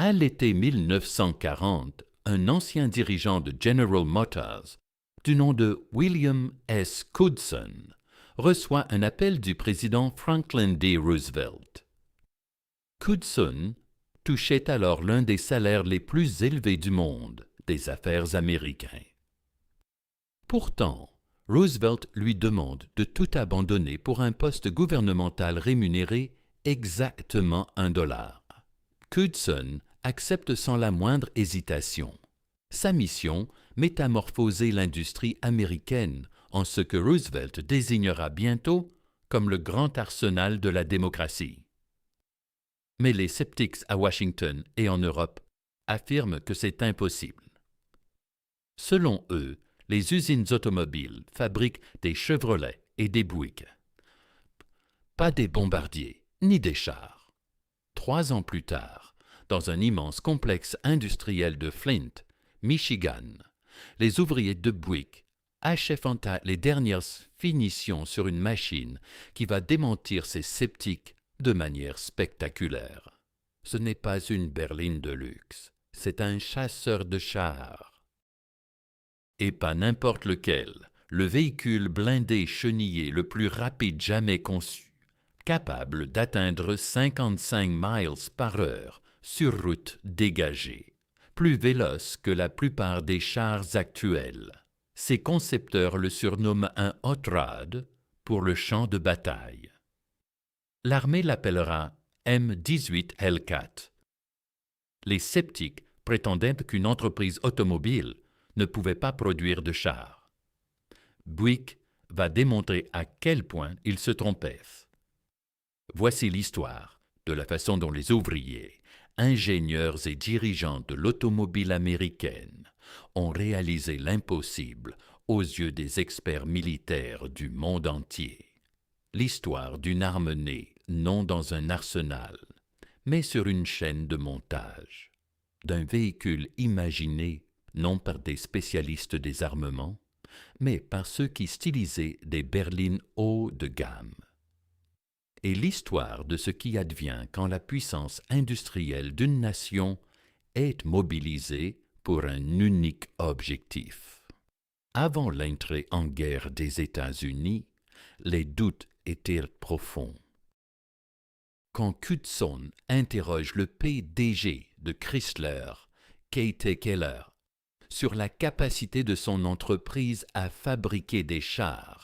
À l'été 1940, un ancien dirigeant de General Motors, du nom de William S. Coodson, reçoit un appel du président Franklin D. Roosevelt. Coodson touchait alors l'un des salaires les plus élevés du monde des affaires américains. Pourtant, Roosevelt lui demande de tout abandonner pour un poste gouvernemental rémunéré exactement $1. Coodson accepte sans la moindre hésitation. Sa mission, métamorphoser l'industrie américaine en ce que Roosevelt désignera bientôt comme le grand arsenal de la démocratie. Mais les sceptiques à Washington et en Europe affirment que c'est impossible. Selon eux, les usines automobiles fabriquent des Chevrolet et des Buick. Pas des bombardiers, ni des chars. 3 ans plus tard, dans un immense complexe industriel de Flint, Michigan, les ouvriers de Buick achèvent les dernières finitions sur une machine qui va démentir ces sceptiques de manière spectaculaire. Ce n'est pas une berline de luxe, c'est un chasseur de chars. Et pas n'importe lequel, le véhicule blindé chenillé le plus rapide jamais conçu, capable d'atteindre 55 miles par heure sur route dégagée, plus véloce que la plupart des chars actuels. Ses concepteurs le surnomment un hot rod pour le champ de bataille. L'armée l'appellera M18 Hellcat. Les sceptiques prétendaient qu'une entreprise automobile ne pouvait pas produire de chars. Buick va démontrer à quel point ils se trompaient. Voici l'histoire de la façon dont les ouvriers, ingénieurs et dirigeants de l'automobile américaine ont réalisé l'impossible aux yeux des experts militaires du monde entier. L'histoire d'une arme née non dans un arsenal, mais sur une chaîne de montage, d'un véhicule imaginé non par des spécialistes des armements, mais par ceux qui stylisaient des berlines haut de gamme. Et l'histoire de ce qui advient quand la puissance industrielle d'une nation est mobilisée pour un unique objectif. Avant l'entrée en guerre des États-Unis, les doutes étaient profonds. Quand Coodson interroge le PDG de Chrysler, K.T. Keller, sur la capacité de son entreprise à fabriquer des chars,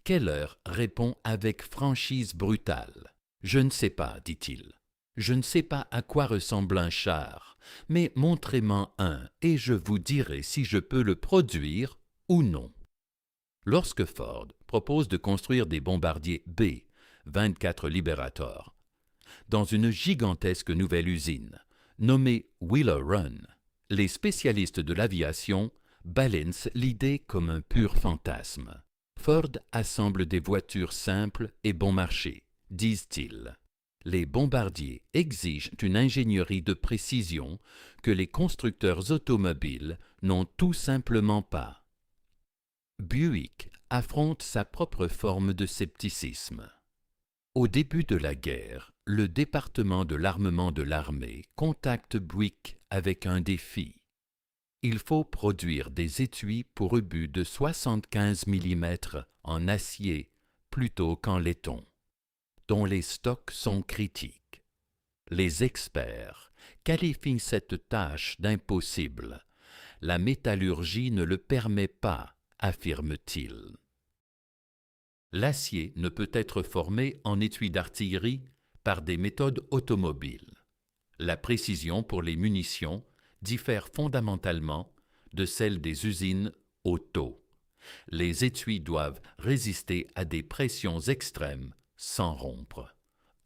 Keller répond avec franchise brutale. « Je ne sais pas, dit-il. Je ne sais pas à quoi ressemble un char, mais montrez-m'en un et je vous dirai si je peux le produire ou non. » Lorsque Ford propose de construire des bombardiers B-24 Liberator dans une gigantesque nouvelle usine, nommée Wheeler Run, les spécialistes de l'aviation balancent l'idée comme un pur fantasme. Ford assemble des voitures simples et bon marché, disent-ils. Les bombardiers exigent une ingénierie de précision que les constructeurs automobiles n'ont tout simplement pas. Buick affronte sa propre forme de scepticisme. Au début de la guerre, le département de l'armement de l'armée contacte Buick avec un défi. Il faut produire des étuis pour obus de 75 mm en acier plutôt qu'en laiton, dont les stocks sont critiques. Les experts qualifient cette tâche d'impossible. La métallurgie ne le permet pas, affirme-t-il. L'acier ne peut être formé en étui d'artillerie par des méthodes automobiles. La précision pour les munitions diffère fondamentalement de celle des usines auto. Les étuis doivent résister à des pressions extrêmes sans rompre.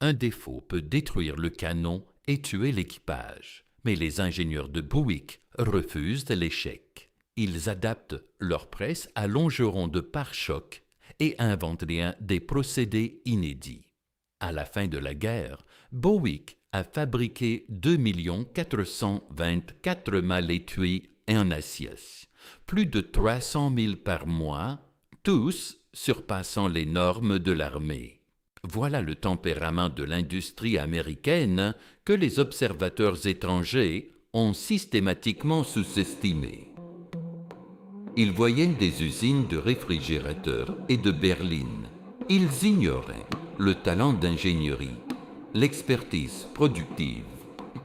Un défaut peut détruire le canon et tuer l'équipage, mais les ingénieurs de Buick refusent l'échec. Ils adaptent leur presse à longeron de pare-choc et inventent des procédés inédits. À la fin de la guerre, Buick a fabriqué 2 424 000 étuis en acier, plus de 300 000 par mois, tous surpassant les normes de l'armée. Voilà le tempérament de l'industrie américaine que les observateurs étrangers ont systématiquement sous-estimé. Ils voyaient des usines de réfrigérateurs et de berlines. Ils ignoraient le talent d'ingénierie, l'expertise productive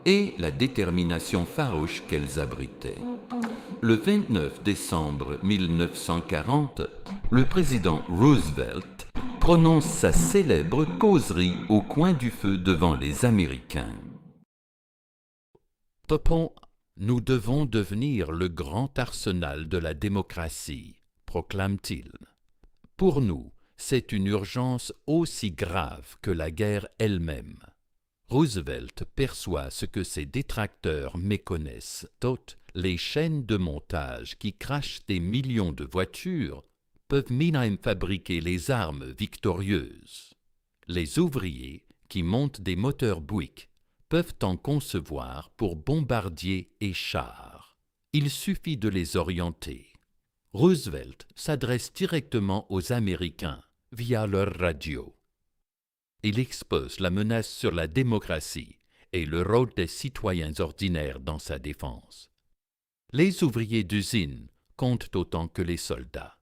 et la détermination farouche qu'elles abritaient. Le 29 décembre 1940, le président Roosevelt prononce sa célèbre causerie au coin du feu devant les Américains. Popon, nous devons devenir le grand arsenal de la démocratie, proclame-t-il. Pour nous, c'est une urgence aussi grave que la guerre elle-même. Roosevelt perçoit ce que ses détracteurs méconnaissent, toutes les chaînes de montage qui crachent des millions de voitures peuvent même fabriquer les armes victorieuses. Les ouvriers qui montent des moteurs Buick peuvent en concevoir pour bombardiers et chars. Il suffit de les orienter. Roosevelt s'adresse directement aux Américains via leur radio. Il expose la menace sur la démocratie et le rôle des citoyens ordinaires dans sa défense. Les ouvriers d'usine comptent autant que les soldats.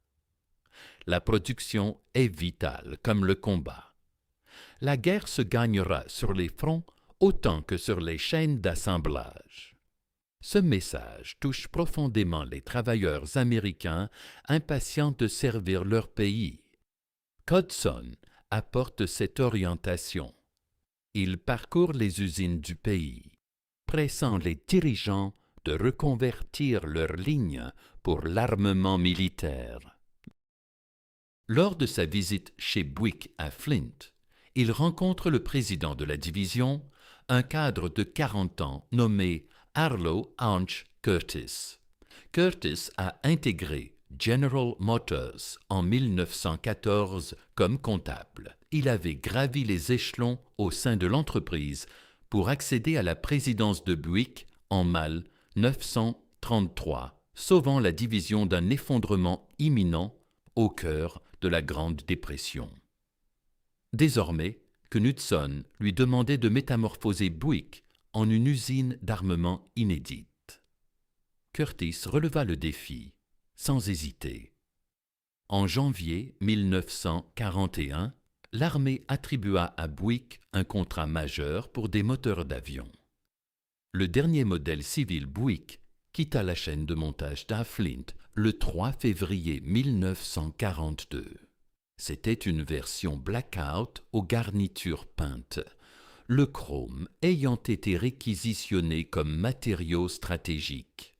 La production est vitale comme le combat. La guerre se gagnera sur les fronts autant que sur les chaînes d'assemblage. Ce message touche profondément les travailleurs américains impatients de servir leur pays. Codson apporte cette orientation. Il parcourt les usines du pays, pressant les dirigeants de reconvertir leurs lignes pour l'armement militaire. Lors de sa visite chez Buick à Flint, il rencontre le président de la division, un cadre de 40 ans nommé Arlo Hanch Curtis. Curtis a intégré General Motors en 1914 comme comptable. Il avait gravi les échelons au sein de l'entreprise pour accéder à la présidence de Buick en mai 1933, sauvant la division d'un effondrement imminent au cœur de la Grande Dépression. Désormais, Knudson lui demandait de métamorphoser Buick en une usine d'armement inédite. Curtis releva le défi sans hésiter. En janvier 1941, l'armée attribua à Buick un contrat majeur pour des moteurs d'avion. Le dernier modèle civil Buick quitta la chaîne de montage d'A Flint le 3 février 1942. C'était une version blackout aux garnitures peintes, le chrome ayant été réquisitionné comme matériau stratégique.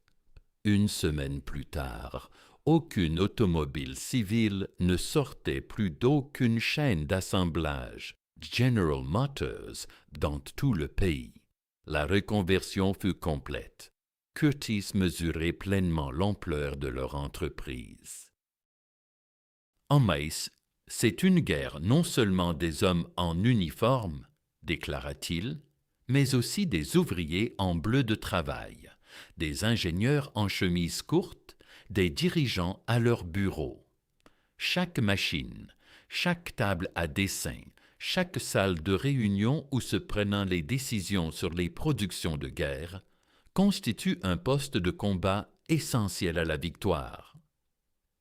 Une semaine plus tard, aucune automobile civile ne sortait plus d'aucune chaîne d'assemblage General Motors dans tout le pays. La reconversion fut complète. Curtis mesurait pleinement l'ampleur de leur entreprise. En Maïs, c'est une guerre non seulement des hommes en uniforme, déclara-t-il, mais aussi des ouvriers en bleu de travail, des ingénieurs en chemise courte, des dirigeants à leur bureau. Chaque machine, chaque table à dessin, chaque salle de réunion où se prennent les décisions sur les productions de guerre constitue un poste de combat essentiel à la victoire.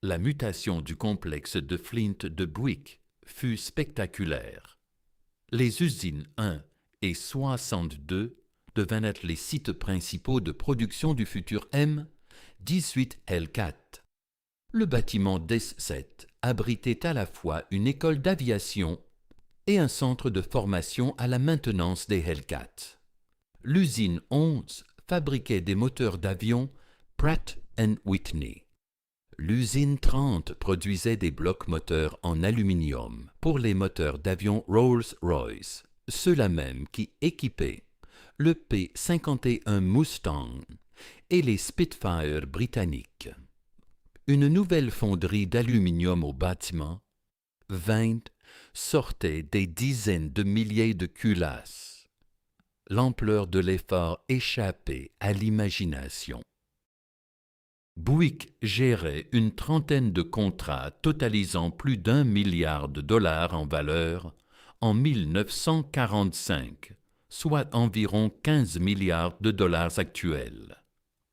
La mutation du complexe de Flint de Buick fut spectaculaire. Les usines 1 et 62 devinrent les sites principaux de production du futur M-18 Hellcat. Le bâtiment DES-7 abritait à la fois une école d'aviation et un centre de formation à la maintenance des Hellcats. L'usine 11 fabriquait des moteurs d'avion Pratt & Whitney. L'usine 30 produisait des blocs moteurs en aluminium pour les moteurs d'avion Rolls-Royce, ceux-là même qui équipaient le P-51 Mustang et les Spitfire britanniques. Une nouvelle fonderie d'aluminium au bâtiment, 20, sortait des dizaines de milliers de culasses. L'ampleur de l'effort échappait à l'imagination. Buick gérait une trentaine de contrats totalisant plus d'1 milliard de dollars en valeur en 1945, soit environ 15 milliards de dollars actuels.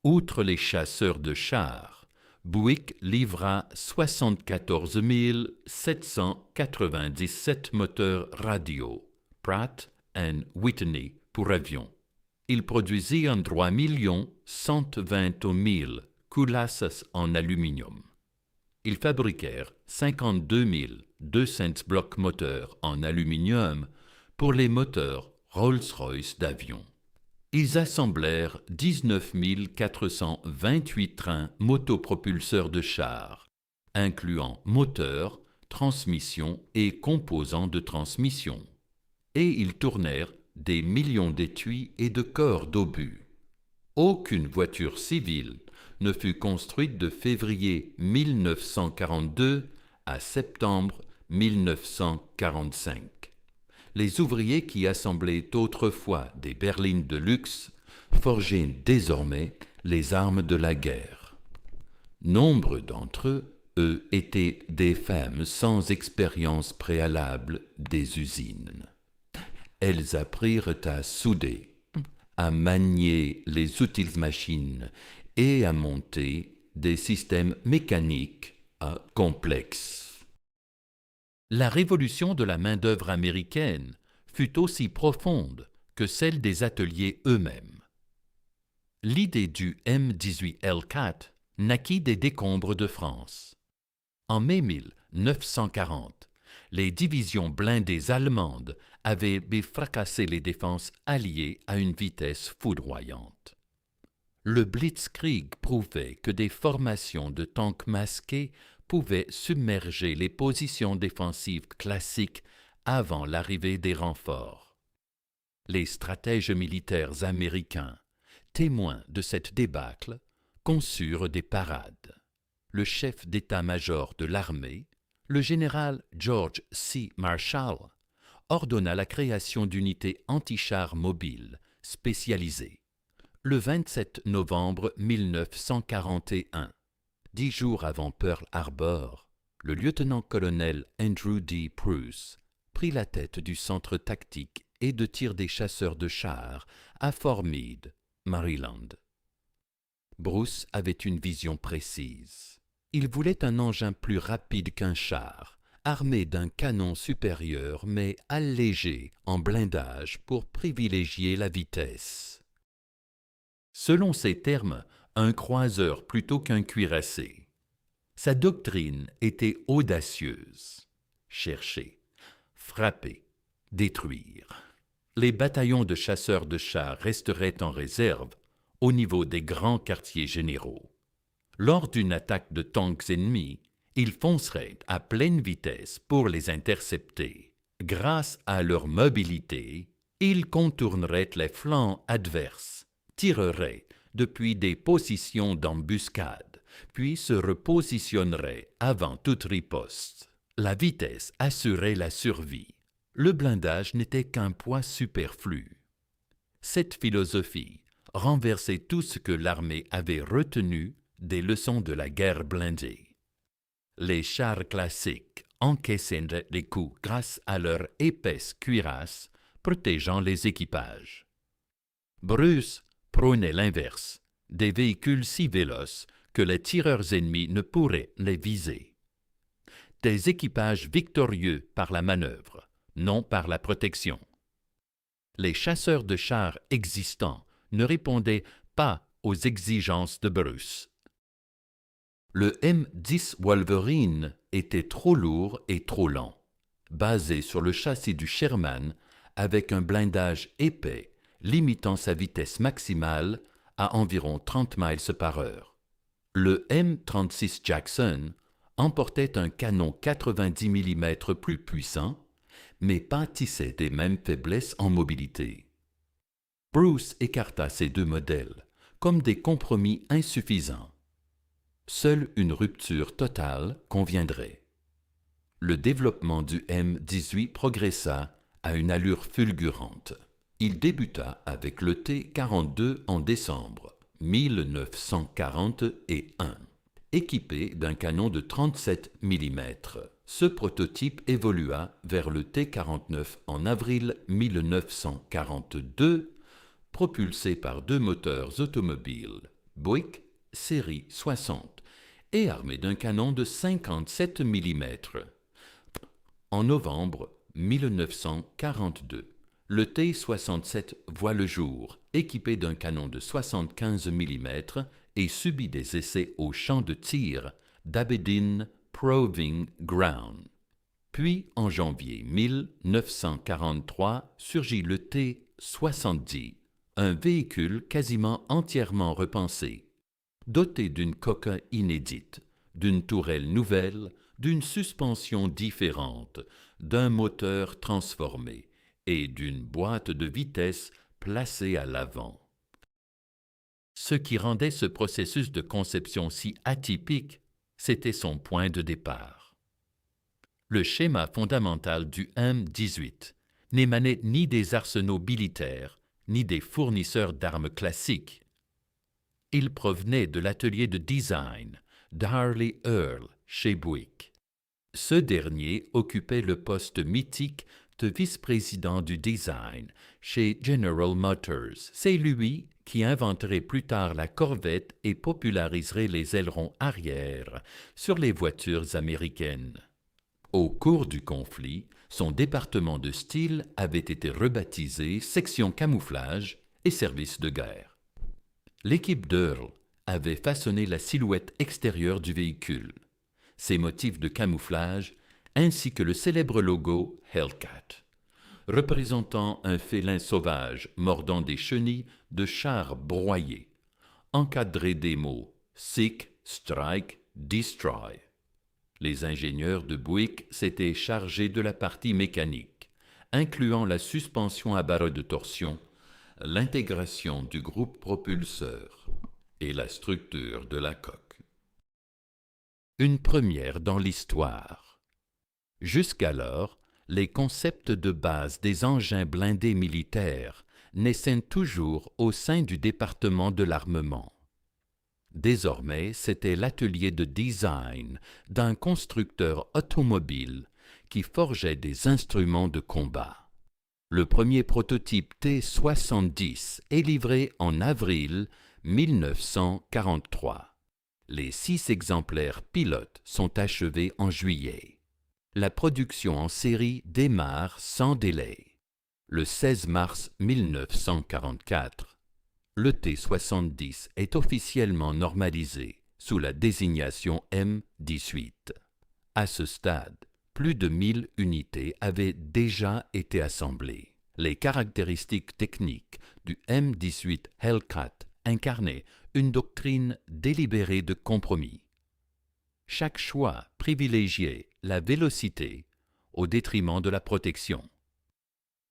Outre les chasseurs de chars, Buick livra 74 797 moteurs radio, Pratt & Whitney pour avions. Il produisit en 3 120 000 culasses en aluminium. Ils fabriquèrent 52 200 blocs moteurs en aluminium pour les moteurs Rolls-Royce d'avion. Ils assemblèrent 19 428 trains motopropulseurs de chars, incluant moteurs, transmission et composants de transmission. Et ils tournèrent des millions d'étuis et de corps d'obus. Aucune voiture civile ne fut construite de février 1942 à septembre 1945. Les ouvriers qui assemblaient autrefois des berlines de luxe forgeaient désormais les armes de la guerre. Nombre d'entre eux étaient des femmes sans expérience préalable des usines. Elles apprirent à souder, à manier les outils machines et à monter des systèmes mécaniques complexes. La révolution de la main-d'œuvre américaine fut aussi profonde que celle des ateliers eux-mêmes. L'idée du M18 Hellcat naquit des décombres de France. En mai 1940, les divisions blindées allemandes avaient fracassé les défenses alliées à une vitesse foudroyante. Le Blitzkrieg prouvait que des formations de tanks masqués pouvaient submerger les positions défensives classiques avant l'arrivée des renforts. Les stratèges militaires américains, témoins de cette débâcle, conçurent des parades. Le chef d'état-major de l'armée, le général George C. Marshall, ordonna la création d'unités anti-chars mobiles spécialisées. Le 27 novembre 1941, 10 jours avant Pearl Harbor, le lieutenant-colonel Andrew D. Bruce prit la tête du centre tactique et de tir des chasseurs de chars à Fort Meade, Maryland. Bruce avait une vision précise. Il voulait un engin plus rapide qu'un char, armé d'un canon supérieur mais allégé en blindage pour privilégier la vitesse. Selon ses termes, un croiseur plutôt qu'un cuirassé. Sa doctrine était audacieuse. Chercher, frapper, détruire. Les bataillons de chasseurs de chars resteraient en réserve au niveau des grands quartiers généraux. Lors d'une attaque de tanks ennemis, ils fonceraient à pleine vitesse pour les intercepter. Grâce à leur mobilité, ils contourneraient les flancs adverses, tireraient depuis des positions d'embuscade, puis se repositionneraient avant toute riposte. La vitesse assurait la survie. Le blindage n'était qu'un poids superflu. Cette philosophie renversait tout ce que l'armée avait retenu des leçons de la guerre blindée. Les chars classiques encaissaient les coups grâce à leur épaisse cuirasse protégeant les équipages. Bruce prônait l'inverse, des véhicules si véloces que les tireurs ennemis ne pourraient les viser. Des équipages victorieux par la manœuvre, non par la protection. Les chasseurs de chars existants ne répondaient pas aux exigences de Bruce. Le M10 Wolverine était trop lourd et trop lent, basé sur le châssis du Sherman avec un blindage épais limitant sa vitesse maximale à environ 30 miles par heure. Le M36 Jackson emportait un canon 90 mm plus puissant, mais pâtissait des mêmes faiblesses en mobilité. Bruce écarta ces deux modèles comme des compromis insuffisants. Seule une rupture totale conviendrait. Le développement du M18 progressa à une allure fulgurante. Il débuta avec le T-42 en décembre 1941, équipé d'un canon de 37 mm. ce prototype évolua vers le T-49 en avril 1942, propulsé par deux moteurs automobiles Buick série 60 et armé d'un canon de 57 mm. En novembre 1942, le T-67 voit le jour, équipé d'un canon de 75 mm et subit des essais au champ de tir d'Aberdeen Proving Ground. Puis, en janvier 1943, surgit le T-70, un véhicule quasiment entièrement repensé, doté d'une coque inédite, d'une tourelle nouvelle, d'une suspension différente, d'un moteur transformé et d'une boîte de vitesse placée à l'avant. Ce qui rendait ce processus de conception si atypique, c'était son point de départ. Le schéma fondamental du M18 n'émanait ni des arsenaux militaires, ni des fournisseurs d'armes classiques. Il provenait de l'atelier de design d'Harley Earl chez Buick. Ce dernier occupait le poste mythique de vice-président du design chez General Motors. C'est lui qui inventerait plus tard la Corvette et populariserait les ailerons arrière sur les voitures américaines. Au cours du conflit, son département de style avait été rebaptisé Section Camouflage et Service de guerre. L'équipe d'Earl avait façonné la silhouette extérieure du véhicule, ses motifs de camouflage, ainsi que le célèbre logo Hellcat, représentant un félin sauvage mordant des chenilles de chars broyés, encadré des mots Seek, Strike, Destroy. Les ingénieurs de Buick s'étaient chargés de la partie mécanique, incluant la suspension à barre de torsion, l'intégration du groupe propulseur et la structure de la coque. Une première dans l'histoire. Jusqu'alors, les concepts de base des engins blindés militaires naissaient toujours au sein du département de l'armement. Désormais, c'était l'atelier de design d'un constructeur automobile qui forgeait des instruments de combat. Le premier prototype T-70 est livré en avril 1943. Les 6 exemplaires pilotes sont achevés en juillet. La production en série démarre sans délai. Le 16 mars 1944, le T-70 est officiellement normalisé sous la désignation M18. À ce stade, plus de 1000 unités avaient déjà été assemblées. Les caractéristiques techniques du M18 Hellcat incarnaient une doctrine délibérée de compromis. Chaque choix privilégiait la vélocité au détriment de la protection.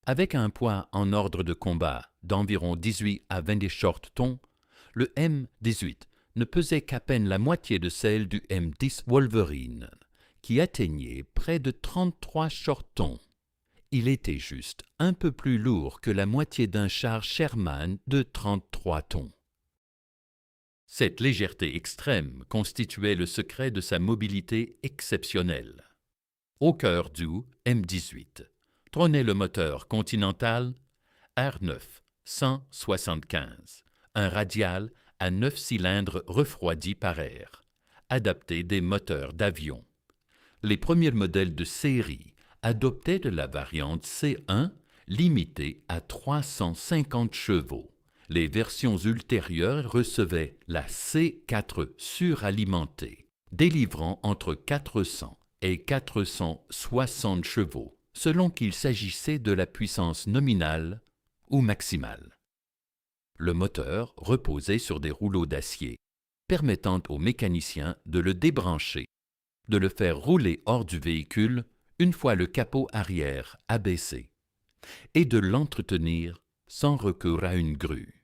Avec un poids en ordre de combat d'environ 18 à 20 short tons, le M18 ne pesait qu'à peine la moitié de celle du M10 Wolverine, qui atteignait près de 33 short tons. Il était juste un peu plus lourd que la moitié d'un char Sherman de 33 tons. Cette légèreté extrême constituait le secret de sa mobilité exceptionnelle. Au cœur du M18 trônait le moteur Continental R9 175, un radial à 9 cylindres refroidi par air, adapté des moteurs d'avion. Les premiers modèles de série adoptaient de la variante C1 limitée à 350 chevaux. Les versions ultérieures recevaient la C4 suralimentée, délivrant entre 400 et 460 chevaux, selon qu'il s'agissait de la puissance nominale ou maximale. Le moteur reposait sur des rouleaux d'acier, permettant aux mécaniciens de le débrancher, de le faire rouler hors du véhicule une fois le capot arrière abaissé, et de l'entretenir sans recours à une grue.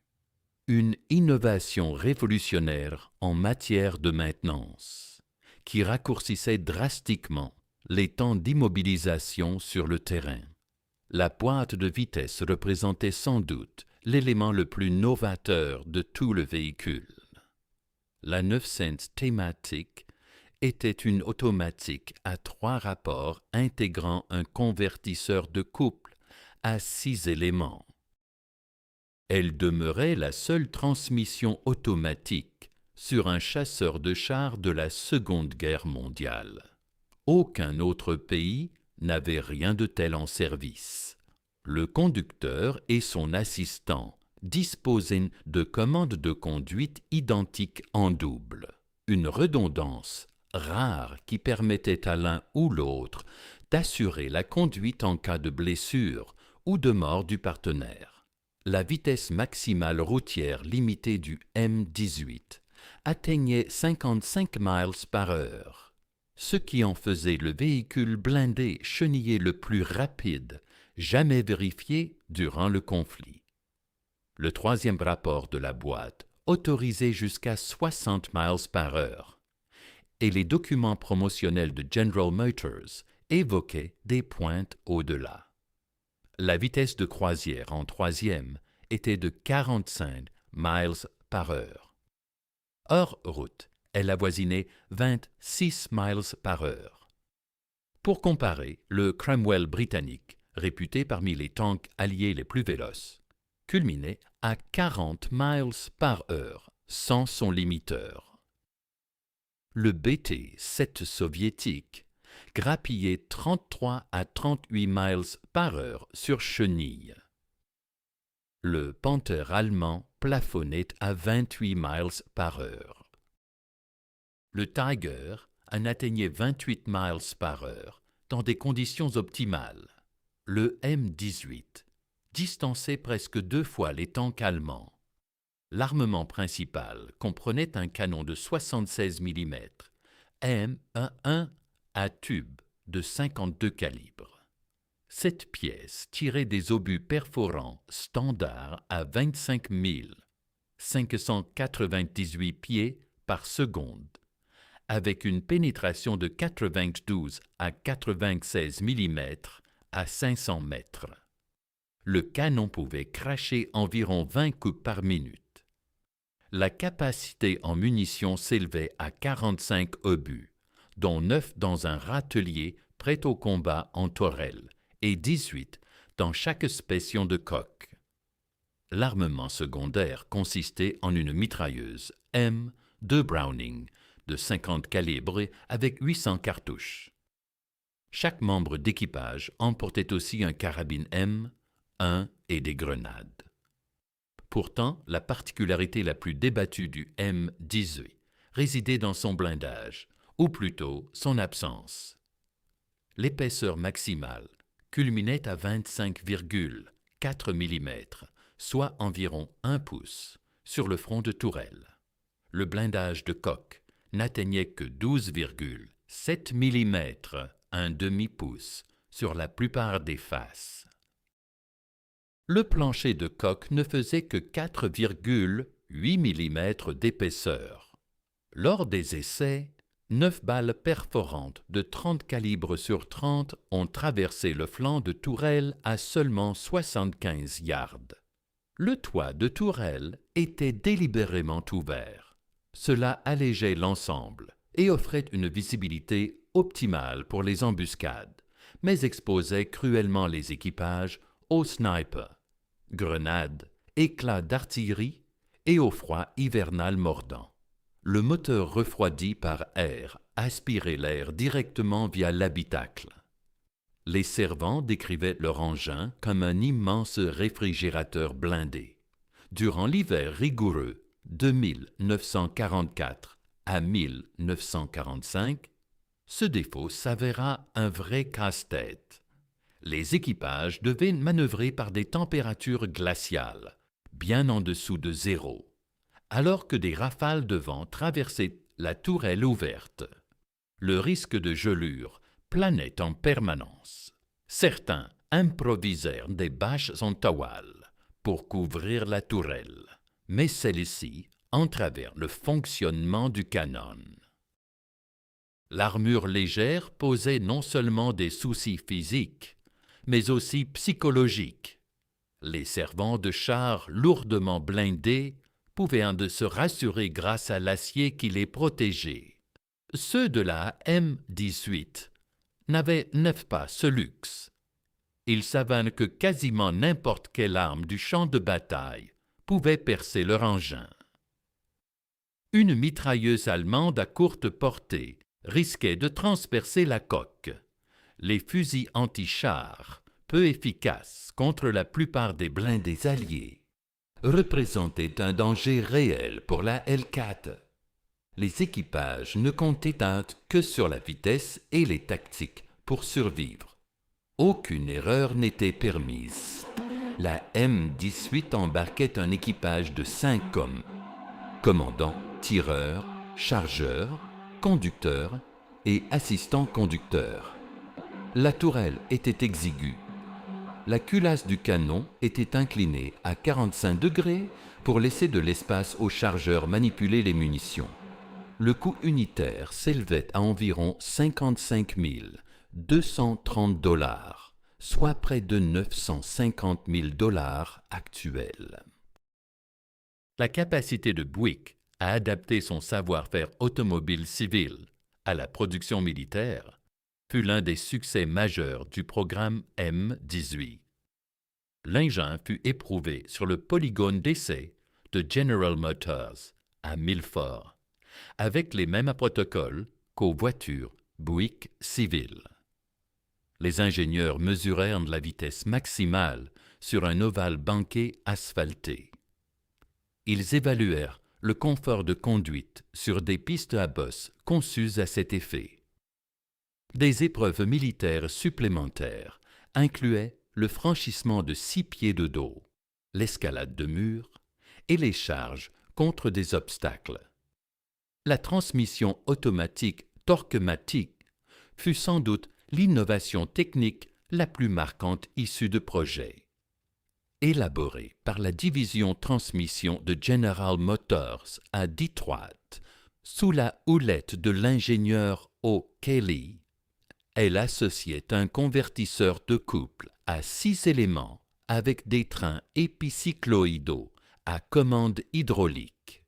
Une innovation révolutionnaire en matière de maintenance, qui raccourcissait drastiquement les temps d'immobilisation sur le terrain. La boîte de vitesse représentait sans doute l'élément le plus novateur de tout le véhicule. La 9 cents thématique était une automatique à 3 rapports intégrant un convertisseur de couple à 6 éléments. Elle demeurait la seule transmission automatique sur un chasseur de chars de la Seconde Guerre mondiale. Aucun autre pays n'avait rien de tel en service. Le conducteur et son assistant disposaient de commandes de conduite identiques en double, une redondance rare qui permettait à l'un ou l'autre d'assurer la conduite en cas de blessure ou de mort du partenaire. La vitesse maximale routière limitée du M18 atteignait 55 miles par heure, ce qui en faisait le véhicule blindé chenillé le plus rapide jamais vérifié durant le conflit. Le troisième rapport de la boîte autorisait jusqu'à 60 miles par heure, et les documents promotionnels de General Motors évoquaient des pointes au-delà. La vitesse de croisière en troisième était de 45 miles par heure. Hors route, elle avoisinait 26 miles par heure. Pour comparer, le Cromwell britannique, réputé parmi les tanks alliés les plus véloces, culminait à 40 miles par heure sans son limiteur. Le BT-7 soviétique grappillait 33 à 38 miles par heure sur chenille. Le Panther allemand plafonnait à 28 miles par heure. Le Tiger en atteignait 28 miles par heure dans des conditions optimales. Le M18 distançait presque 2 fois les tanks allemands. L'armement principal comprenait un canon de 76 mm, M11 à tube de 52 calibres. Cette pièce tirait des obus perforants standards à 25 598 pieds par seconde, avec une pénétration de 92 à 96 mm à 500 mètres. Le canon pouvait cracher environ 20 coups par minute. La capacité en munitions s'élevait à 45 obus, dont 9 dans un râtelier prêt au combat en tourelle et 18 dans chaque specion de coque. L'armement secondaire consistait en une mitrailleuse M de Browning de 50 calibres avec 800 cartouches. Chaque membre d'équipage emportait aussi un carabine M1 et des grenades. Pourtant, la particularité la plus débattue du M18 résidait dans son blindage, ou plutôt son absence. L'épaisseur maximale culminait à 25,4 mm, soit environ 1 pouce, sur le front de tourelle. Le blindage de coque n'atteignait que 12,7 mm, un demi-pouce, sur la plupart des faces. Le plancher de coque ne faisait que 4,8 mm d'épaisseur. Lors des essais, 9 balles perforantes de 30 calibres sur 30 ont traversé le flanc de tourelle à seulement 75 yards. Le toit de tourelle était délibérément ouvert. Cela allégeait l'ensemble et offrait une visibilité optimale pour les embuscades, mais exposait cruellement les équipages aux snipers, grenades, éclats d'artillerie et au froid hivernal mordant. Le moteur refroidi par air aspirait l'air directement via l'habitacle. Les servants décrivaient leur engin comme un immense réfrigérateur blindé. Durant l'hiver rigoureux de 1944 à 1945, ce défaut s'avéra un vrai casse-tête. Les équipages devaient manœuvrer par des températures glaciales, bien en dessous de zéro, alors que des rafales de vent traversaient la tourelle ouverte. Le risque de gelure planait en permanence. Certains improvisèrent des bâches en towal pour couvrir la tourelle, mais celles-ci entravèrent le fonctionnement du canon. L'armure légère posait non seulement des soucis physiques, mais aussi psychologiques. Les servants de chars lourdement blindés pouvaient en se rassurer grâce à l'acier qui les protégeait. Ceux de la M18 n'avaient pas ce luxe. Ils savaient que quasiment n'importe quelle arme du champ de bataille pouvait percer leur engin. Une mitrailleuse allemande à courte portée risquait de transpercer la coque. Les fusils anti-chars, peu efficaces contre la plupart des blindés alliés, représentaient un danger réel pour la L4. Les équipages ne comptaient que sur la vitesse et les tactiques pour survivre. Aucune erreur n'était permise. La M18 embarquait un équipage de 5 hommes, commandant, tireur, chargeur, conducteur et assistant conducteur. La tourelle était exiguë. La culasse du canon était inclinée à 45 degrés pour laisser de l'espace aux chargeurs manipuler les munitions. Le coût unitaire s'élevait à environ 55 230 $, soit près de 950 000 $ actuels. La capacité de Buick à adapter son savoir-faire automobile civil à la production militaire fut l'un des succès majeurs du programme M18. L'engin fut éprouvé sur le polygone d'essai de General Motors à Milford, avec les mêmes protocoles qu'aux voitures Buick civiles. Les ingénieurs mesurèrent la vitesse maximale sur un ovale banqué asphalté. Ils évaluèrent le confort de conduite sur des pistes à bosses conçues à cet effet. Des épreuves militaires supplémentaires incluaient le franchissement de 6 pieds de dos, l'escalade de murs et les charges contre des obstacles. La transmission automatique torquematique fut sans doute l'innovation technique la plus marquante issue de projet. Élaborée par la division transmission de General Motors à Detroit, sous la houlette de l'ingénieur O'Kelly, elle associait un convertisseur de couple à 6 éléments avec des trains épicycloïdaux à commande hydraulique.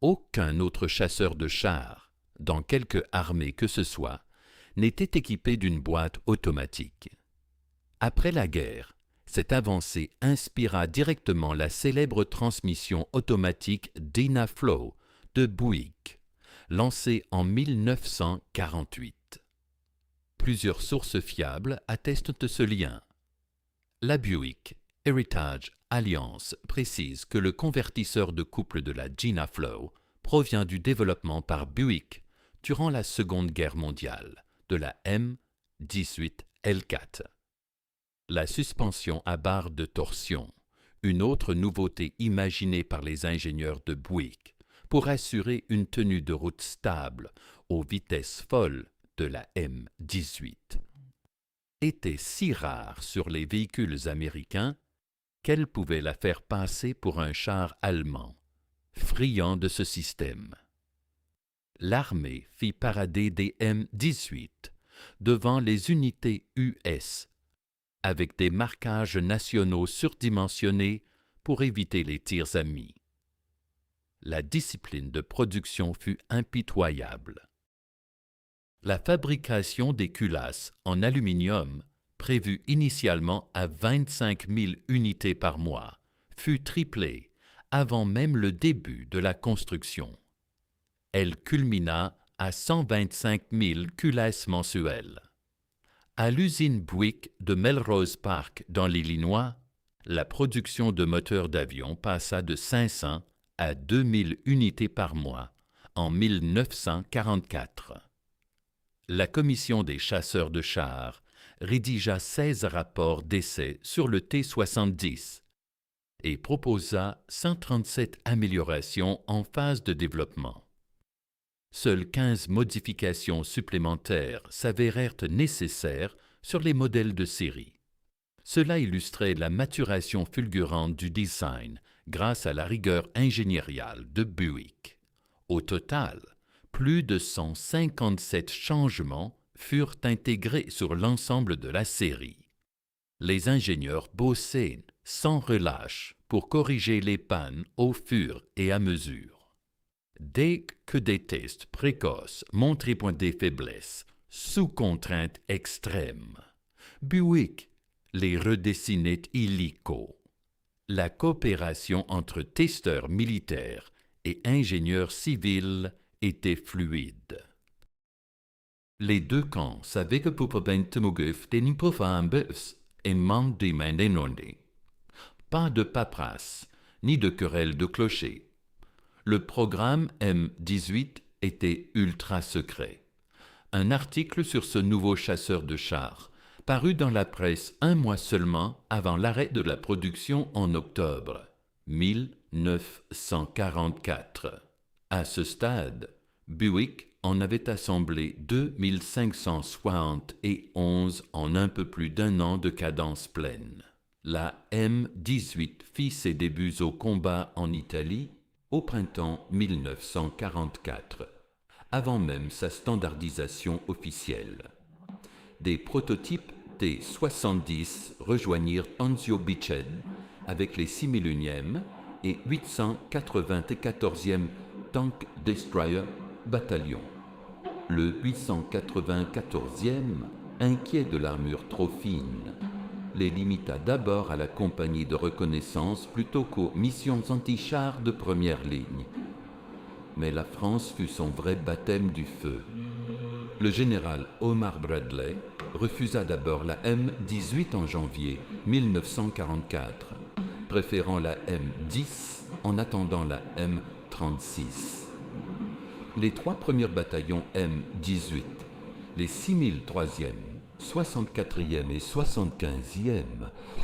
Aucun autre chasseur de chars, dans quelque armée que ce soit, n'était équipé d'une boîte automatique. Après la guerre, cette avancée inspira directement la célèbre transmission automatique Dynaflow de Buick, lancée en 1948. Plusieurs sources fiables attestent de ce lien. La Buick Heritage Alliance précise que le convertisseur de couple de la Dynaflow provient du développement par Buick durant la Seconde Guerre mondiale de la M18L4. La suspension à barre de torsion, une autre nouveauté imaginée par les ingénieurs de Buick pour assurer une tenue de route stable aux vitesses folles de la M18, était si rare sur les véhicules américains qu'elle pouvait la faire passer pour un char allemand, friand de ce système. L'armée fit parader des M18 devant les unités US avec des marquages nationaux surdimensionnés pour éviter les tirs amis. La discipline de production fut impitoyable. La fabrication des culasses en aluminium, prévue initialement à 25 000 unités par mois, fut triplée avant même le début de la construction. Elle culmina à 125 000 culasses mensuelles. À l'usine Buick de Melrose Park dans l'Illinois, la production de moteurs d'avion passa de 500 à 2000 unités par mois en 1944. La commission des chasseurs de chars rédigea 16 rapports d'essai sur le T-70 et proposa 137 améliorations en phase de développement. Seules 15 modifications supplémentaires s'avérèrent nécessaires sur les modèles de série. Cela illustrait la maturation fulgurante du design grâce à la rigueur ingénieriale de Buick. Au total, plus de 157 changements furent intégrés sur l'ensemble de la série. Les ingénieurs bossaient sans relâche pour corriger les pannes au fur et à mesure. Dès que des tests précoces montraient point des faiblesses, sous contrainte extrême, Buick les redessinait illico. La coopération entre testeurs militaires et ingénieurs civils était fluide. Les deux camps savaient que pour Bentemoguf des Nipofambus et Mandimandénondé. Pas de paperasse, ni de querelle de clocher. Le programme M18 était ultra secret. Un article sur ce nouveau chasseur de chars parut dans la presse un mois seulement avant l'arrêt de la production en octobre 1944. À ce stade, Buick en avait assemblé 2571 en un peu plus d'un an de cadence pleine. La M18 fit ses débuts au combat en Italie au printemps 1944, avant même sa standardisation officielle. Des prototypes T-70 rejoignirent Anzio Beached avec les 6001e et 894e Tank Destroyer Bataillon. Le 894e, inquiet de l'armure trop fine, les limita d'abord à la compagnie de reconnaissance plutôt qu'aux missions anti-chars de première ligne. Mais la France fut son vrai baptême du feu. Le général Omar Bradley refusa d'abord la M18 en janvier 1944, préférant la M10 en attendant la M36. Les trois premiers bataillons M18, les 6003e, 64e et 75e,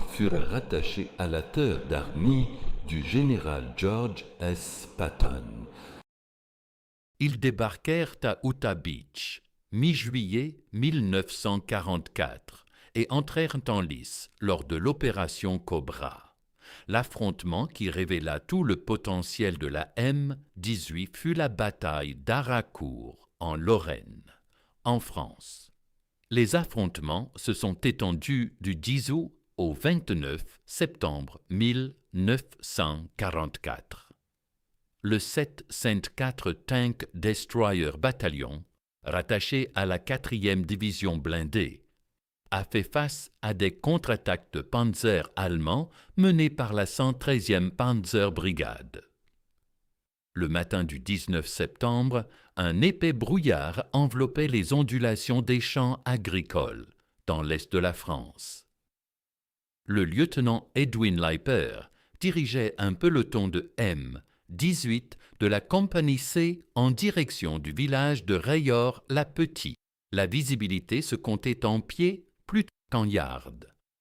furent rattachés à la Third Army du général George S. Patton. Ils débarquèrent à Utah Beach, mi-juillet 1944, et entrèrent en lice lors de l'opération Cobra. L'affrontement qui révéla tout le potentiel de la M18 fut la bataille d'Haraucourt, en Lorraine, en France. Les affrontements se sont étendus du 10 août au 29 septembre 1944. Le 704 Tank Destroyer Bataillon, rattaché à la 4e division blindée, a fait face à des contre-attaques de panzer allemands menées par la 113e Panzerbrigade. Le matin du 19 septembre, un épais brouillard enveloppait les ondulations des champs agricoles dans l'est de la France. Le lieutenant Edwin Leiper dirigeait un peloton de M18 de la compagnie C en direction du village de Rayor-la-Petite. La visibilité se comptait en pieds plutôt qu'en yards.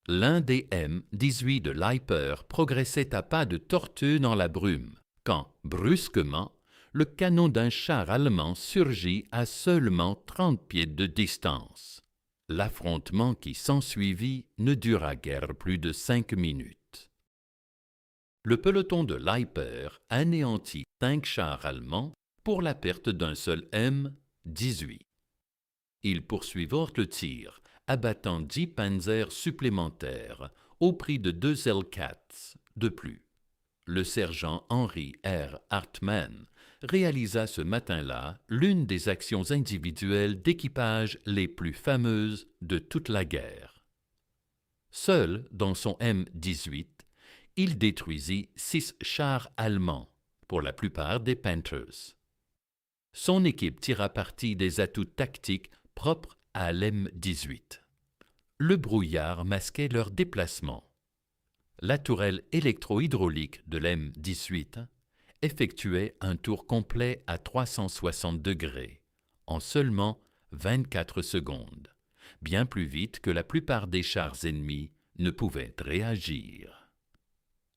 L'un des M18 de Leiper progressait à pas de tortue dans la brume, quand, brusquement, le canon d'un char allemand surgit à seulement 30 pieds de distance. L'affrontement qui s'ensuivit ne dura guère plus de 5 minutes. Le peloton de Leiper anéantit 5 chars allemands pour la perte d'un seul M18. Ils poursuivirent le tir, abattant 10 panzers supplémentaires au prix de 2 Hellcats de plus. Le sergent Henry R. Hartmann réalisa ce matin-là l'une des actions individuelles d'équipage les plus fameuses de toute la guerre. Seul, dans son M18, il détruisit 6 chars allemands, pour la plupart des Panthers. Son équipe tira parti des atouts tactiques propres à l'M18. Le brouillard masquait leur déplacement. La tourelle électro-hydraulique de l'M18 effectuait un tour complet à 360 degrés, en seulement 24 secondes, bien plus vite que la plupart des chars ennemis ne pouvaient réagir.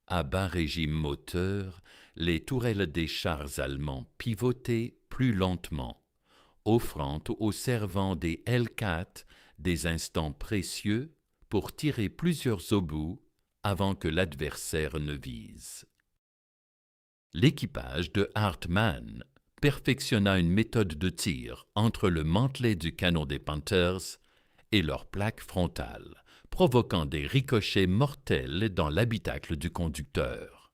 À bas régime moteur, les tourelles des chars allemands pivotaient plus lentement, offrant aux servants des Hellcats des instants précieux pour tirer plusieurs obus avant que l'adversaire ne vise. L'équipage de Hartmann perfectionna une méthode de tir entre le mantelet du canon des Panthers et leur plaque frontale, provoquant des ricochets mortels dans l'habitacle du conducteur.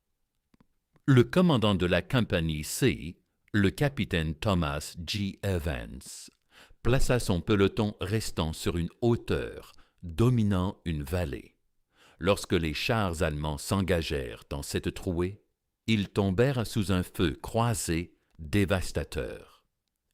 Le commandant de la compagnie C, Le capitaine Thomas G. Evans plaça son peloton restant sur une hauteur, dominant une vallée. Lorsque les chars allemands s'engagèrent dans cette trouée, ils tombèrent sous un feu croisé dévastateur.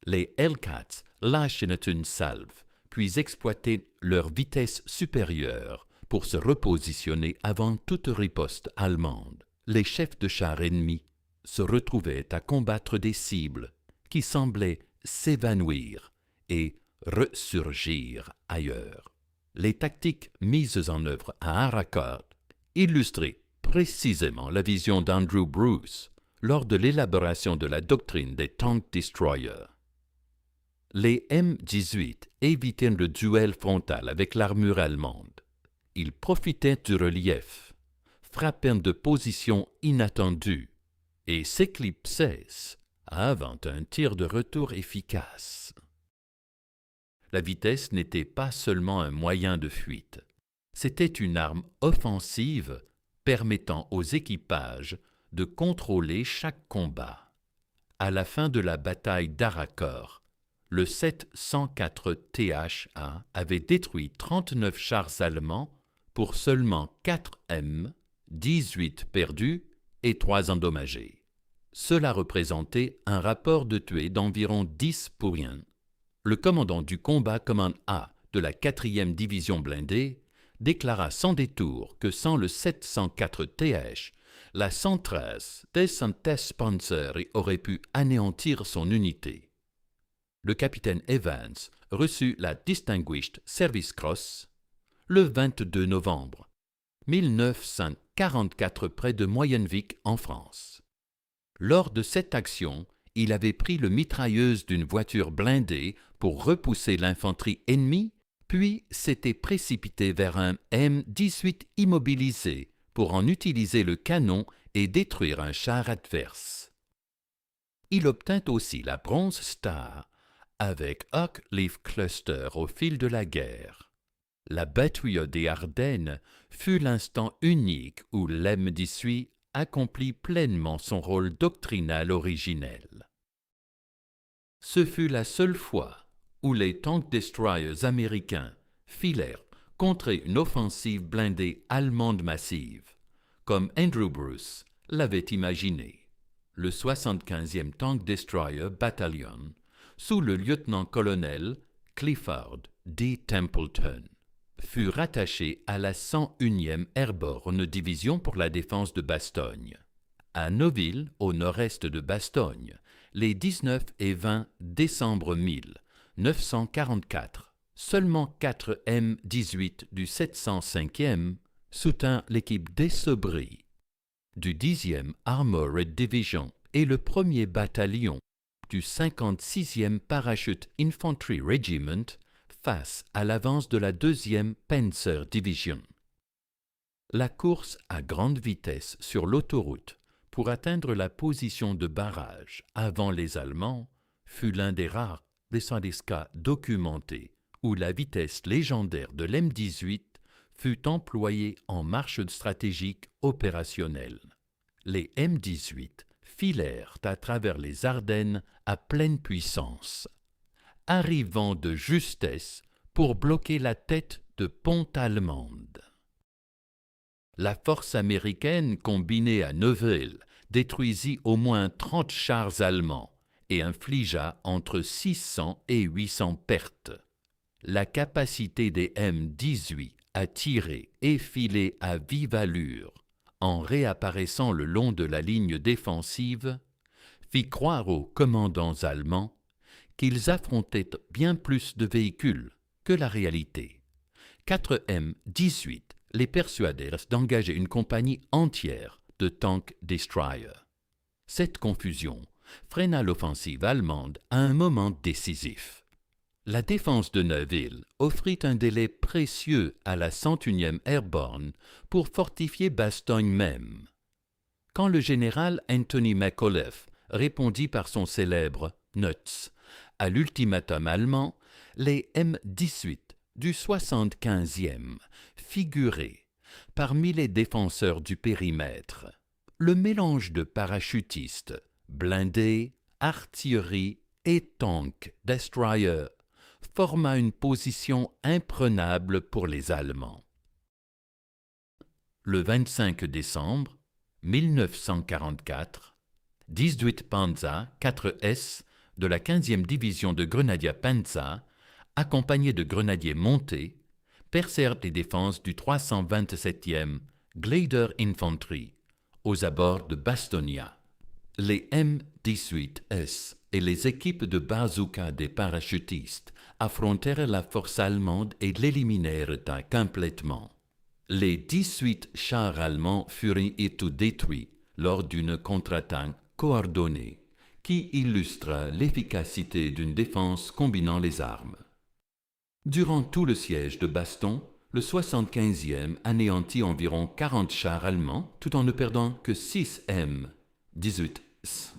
Les Hellcats lâchèrent une salve, puis exploitaient leur vitesse supérieure pour se repositionner avant toute riposte allemande. Les chefs de chars ennemis se retrouvaient à combattre des cibles qui semblaient s'évanouir et ressurgir ailleurs. Les tactiques mises en œuvre à Arakat illustraient précisément la vision d'Andrew Bruce lors de l'élaboration de la doctrine des tank destroyers. Les M-18 évitaient le duel frontal avec l'armure allemande. Ils profitaient du relief, frappaient de positions inattendues et s'éclipsaient avant un tir de retour efficace. La vitesse n'était pas seulement un moyen de fuite, c'était une arme offensive permettant aux équipages de contrôler chaque combat. À la fin de la bataille d'Arakat, le 704 THA avait détruit 39 chars allemands pour seulement 4 M-18 perdus et 3 endommagés. Cela représentait un rapport de tués d'environ 10 pour 1. Le commandant du combat commande A de la 4e division blindée déclara sans détour que sans le 704 TH, la 113 Panzer aurait pu anéantir son unité. Le capitaine Evans reçut la Distinguished Service Cross le 22 novembre 1944 près de Moyenvic en France. Lors de cette action, il avait pris le mitrailleuse d'une voiture blindée pour repousser l'infanterie ennemie, puis s'était précipité vers un M-18 immobilisé pour en utiliser le canon et détruire un char adverse. Il obtint aussi la Bronze Star avec Oak Leaf Cluster au fil de la guerre. La bataille des Ardennes fut l'instant unique où l'M-18 accomplit pleinement son rôle doctrinal originel. Ce fut la seule fois où les tank destroyers américains filèrent contrer une offensive blindée allemande massive, comme Andrew Bruce l'avait imaginé. Le 75e Tank Destroyer Battalion, sous le lieutenant-colonel Clifford D. Templeton, fut rattaché à la 101e Airborne Division pour la défense de Bastogne. À Noville, au nord-est de Bastogne, les 19 et 20 décembre 1944, seulement 4 M-18 du 705e soutint l'équipe d'Essobry du 10e Armored Division et le 1er bataillon du 56e Parachute Infantry Regiment face à l'avance de la 2e Panzer Division. La course à grande vitesse sur l'autoroute pour atteindre la position de barrage avant les Allemands fut l'un des rares cas documentés où la vitesse légendaire de l'M-18 fut employée en marche stratégique opérationnelle. Les M-18 filèrent à travers les Ardennes à pleine puissance, arrivant de justesse pour bloquer la tête de pont allemande. La force américaine combinée à Neuville détruisit au moins 30 chars allemands et infligea entre 600 et 800 pertes. La capacité des M-18 à tirer et filer à vive allure en réapparaissant le long de la ligne défensive fit croire aux commandants allemands qu'ils affrontaient bien plus de véhicules que la réalité. 4 M-18 les persuadèrent d'engager une compagnie entière de tank destroyers. Cette confusion freina l'offensive allemande à un moment décisif. La défense de Neuville offrit un délai précieux à la 101e Airborne pour fortifier Bastogne même. Quand le général Anthony McAuliffe répondit par son célèbre « Nuts » à l'ultimatum allemand, les M-18 du 75e figuraient parmi les défenseurs du périmètre. Le mélange de parachutistes, blindés, artillerie et tank destroyer forma une position imprenable pour les Allemands. Le 25 décembre 1944, 18 Panzer 4S de la 15e division de grenadiers Panzer, accompagnés de grenadiers montés, percèrent les défenses du 327e Gleider Infantry aux abords de Bastonia. Les M-18S et les équipes de bazooka des parachutistes affrontèrent la force allemande et l'éliminèrent complètement. Les 18 chars allemands furent détruits lors d'une contre-attaque coordonnée qui illustra l'efficacité d'une défense combinant les armes. Durant tout le siège de Baston, le 75e anéantit environ 40 chars allemands tout en ne perdant que 6 M-18S.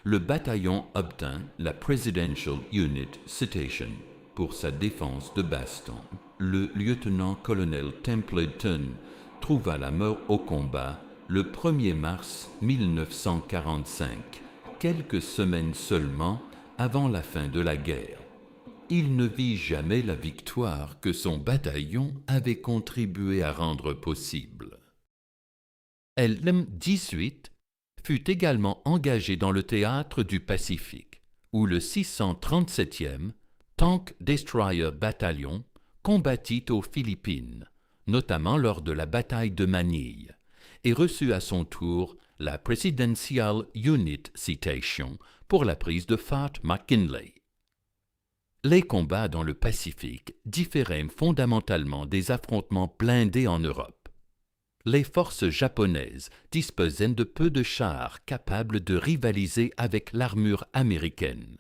Le bataillon obtint la Presidential Unit Citation pour sa défense de Baston. Le lieutenant-colonel Templeton trouva la mort au combat le 1er mars 1945, quelques semaines seulement avant la fin de la guerre. Il ne vit jamais la victoire que son bataillon avait contribué à rendre possible. LM-18 fut également engagé dans le théâtre du Pacifique, où le 637e Tank Destroyer Battalion combattit aux Philippines, notamment lors de la bataille de Manille, et reçut à son tour la Presidential Unit Citation pour la prise de Fort McKinley. Les combats dans le Pacifique différaient fondamentalement des affrontements blindés en Europe. Les forces japonaises disposaient de peu de chars capables de rivaliser avec l'armure américaine.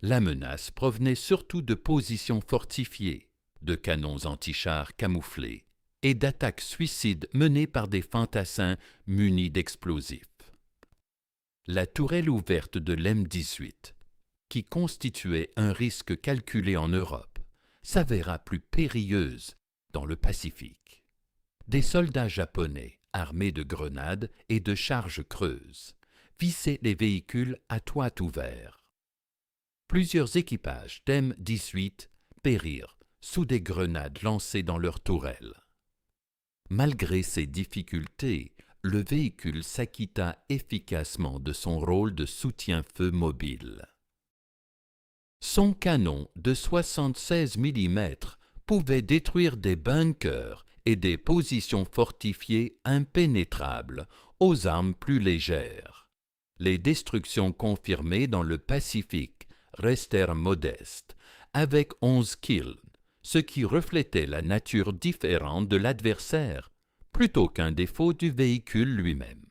La menace provenait surtout de positions fortifiées, de canons antichars camouflés et d'attaques suicides menées par des fantassins munis d'explosifs. La tourelle ouverte de l'M-18, qui constituait un risque calculé en Europe, s'avéra plus périlleuse dans le Pacifique. Des soldats japonais, armés de grenades et de charges creuses, visaient les véhicules à toit ouvert. Plusieurs équipages d'M-18 périrent sous des grenades lancées dans leurs tourelles. Malgré ces difficultés, le véhicule s'acquitta efficacement de son rôle de soutien-feu mobile. Son canon de 76 mm pouvait détruire des bunkers et des positions fortifiées impénétrables aux armes plus légères. Les destructions confirmées dans le Pacifique restèrent modestes, avec 11 kills, ce qui reflétait la nature différente de l'adversaire, plutôt qu'un défaut du véhicule lui-même.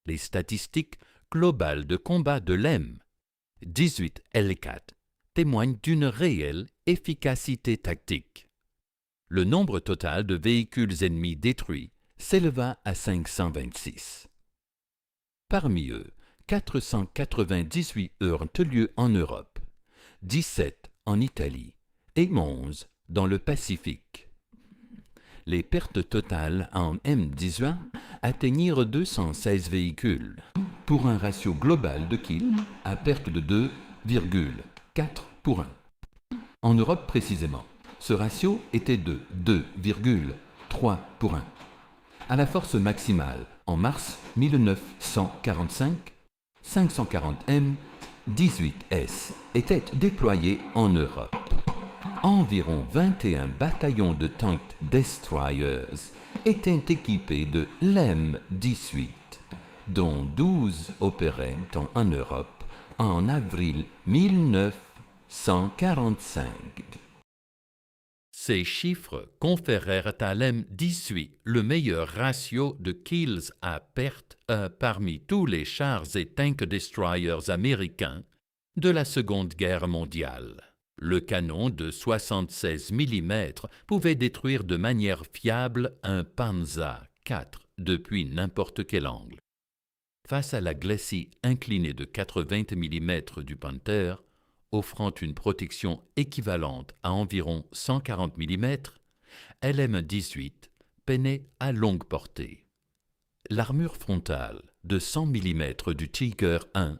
Les statistiques globales de combat de l'M-18 L4 témoignent d'une réelle efficacité tactique. Le nombre total de véhicules ennemis détruits s'éleva à 526. Parmi eux, 498 eurent lieu en Europe, 17 en Italie et 11 dans le Pacifique. Les pertes totales en M18 atteignirent 216 véhicules, pour un ratio global de kills à perte de 2,4 pour 1. En Europe précisément, ce ratio était de 2,3 pour 1. À la force maximale, en mars 1945, 540 M-18S étaient déployés en Europe. Environ 21 bataillons de tank destroyers étaient équipés de l'M-18, dont 12 opéraient en Europe en avril 1945. Ces chiffres conférèrent à l'M-18 le meilleur ratio de kills à perte parmi tous les chars et tank destroyers américains de la Seconde Guerre mondiale. Le canon de 76 mm pouvait détruire de manière fiable un Panzer IV depuis n'importe quel angle. Face à la glacis inclinée de 80 mm du Panther, offrant une protection équivalente à environ 140 mm, l'M18 peinait à longue portée. L'armure frontale de 100 mm du Tiger I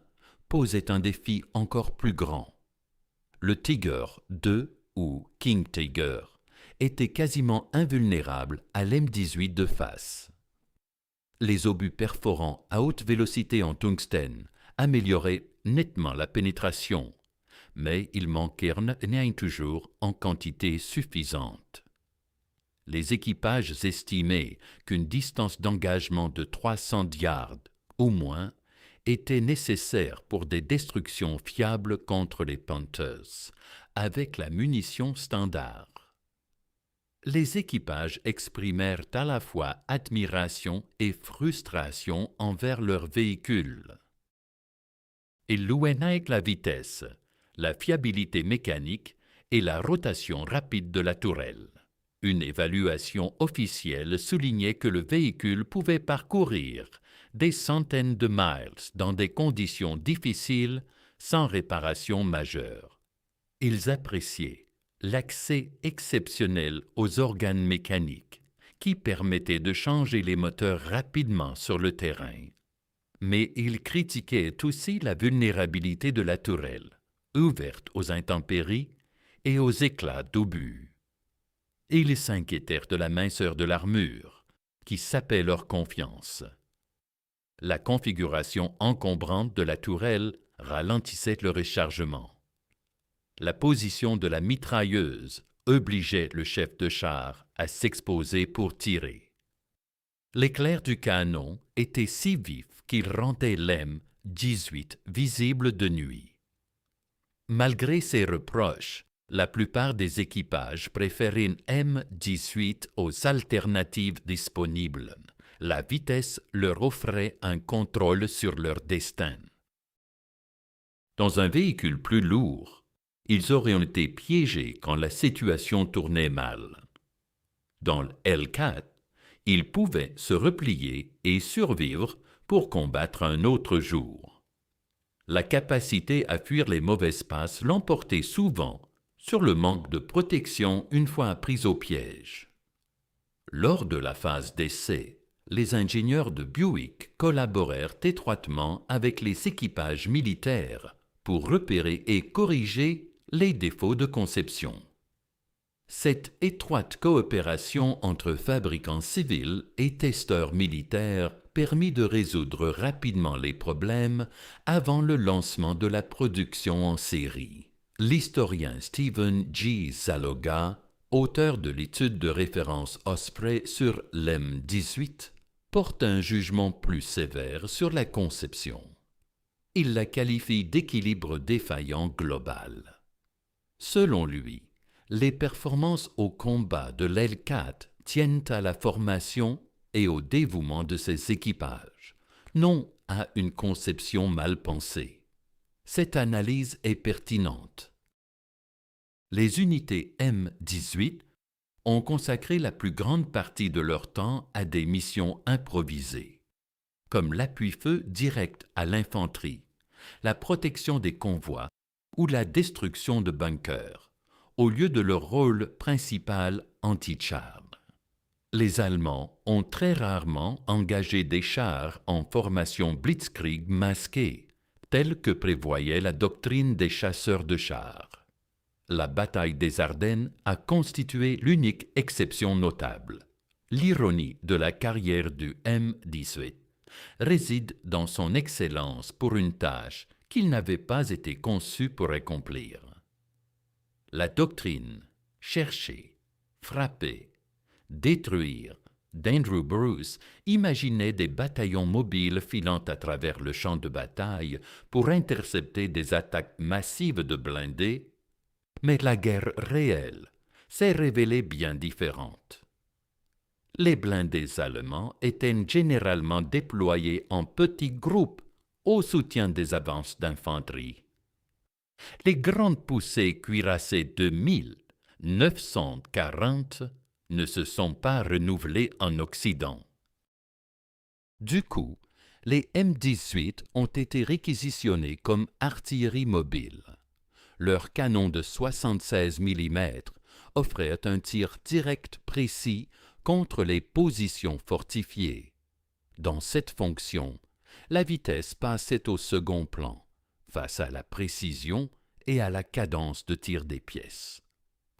posait un défi encore plus grand. Le Tiger II, ou King Tiger, était quasiment invulnérable à l'M18 de face. Les obus perforants à haute vélocité en tungstène amélioraient nettement la pénétration, mais ils manquèrent rien toujours en quantité suffisante. Les équipages estimaient qu'une distance d'engagement de 300 yards, au moins, était nécessaire pour des destructions fiables contre les Panthers, avec la munition standard. Les équipages exprimèrent à la fois admiration et frustration envers leurs véhicules. Ils louaient la vitesse, la fiabilité mécanique et la rotation rapide de la tourelle. Une évaluation officielle soulignait que le véhicule pouvait parcourir des centaines de miles dans des conditions difficiles sans réparation majeure. Ils appréciaient l'accès exceptionnel aux organes mécaniques qui permettaient de changer les moteurs rapidement sur le terrain. Mais ils critiquaient aussi la vulnérabilité de la tourelle, ouverte aux intempéries et aux éclats d'obus. Ils s'inquiétèrent de la minceur de l'armure, qui sapait leur confiance. La configuration encombrante de la tourelle ralentissait le rechargement. La position de la mitrailleuse obligeait le chef de char à s'exposer pour tirer. L'éclair du canon était si vif qu'il rendait l'M18 visible de nuit. Malgré ces reproches, la plupart des équipages préféraient une M18 aux alternatives disponibles. La vitesse leur offrait un contrôle sur leur destin. Dans un véhicule plus lourd, ils auraient été piégés quand la situation tournait mal. Dans le L4, ils pouvaient se replier et survivre pour combattre un autre jour. La capacité à fuir les mauvaises passes l'emportait souvent sur le manque de protection une fois pris au piège. Lors de la phase d'essai, les ingénieurs de Buick collaborèrent étroitement avec les équipages militaires pour repérer et corriger les défauts de conception. Cette étroite coopération entre fabricants civils et testeurs militaires permit de résoudre rapidement les problèmes avant le lancement de la production en série. L'historien Stephen G. Zaloga, auteur de l'étude de référence Osprey sur l'M18, porte un jugement plus sévère sur la conception. Il la qualifie d'équilibre défaillant global. Selon lui, les performances au combat de l'L4 tiennent à la formation et au dévouement de ses équipages, non à une conception mal pensée. Cette analyse est pertinente. Les unités M18 ont consacré la plus grande partie de leur temps à des missions improvisées, comme l'appui-feu direct à l'infanterie, la protection des convois ou la destruction de bunkers, au lieu de leur rôle principal anti-char. Les Allemands ont très rarement engagé des chars en formation blitzkrieg masquée, telle que prévoyait la doctrine des chasseurs de chars. La bataille des Ardennes a constitué l'unique exception notable. L'ironie de la carrière du M18 réside dans son excellence pour une tâche qu'il n'avait pas été conçu pour accomplir. La doctrine « chercher, frapper, détruire » d'Andrew Bruce imaginait des bataillons mobiles filant à travers le champ de bataille pour intercepter des attaques massives de blindés, mais la guerre réelle s'est révélée bien différente. Les blindés allemands étaient généralement déployés en petits groupes au soutien des avances d'infanterie. Les grandes poussées cuirassées de 1940 ne se sont pas renouvelées en Occident. Du coup, les M18 ont été réquisitionnés comme artillerie mobile. Leurs canons de 76 mm offraient un tir direct précis contre les positions fortifiées. Dans cette fonction, la vitesse passait au second plan, face à la précision et à la cadence de tir des pièces.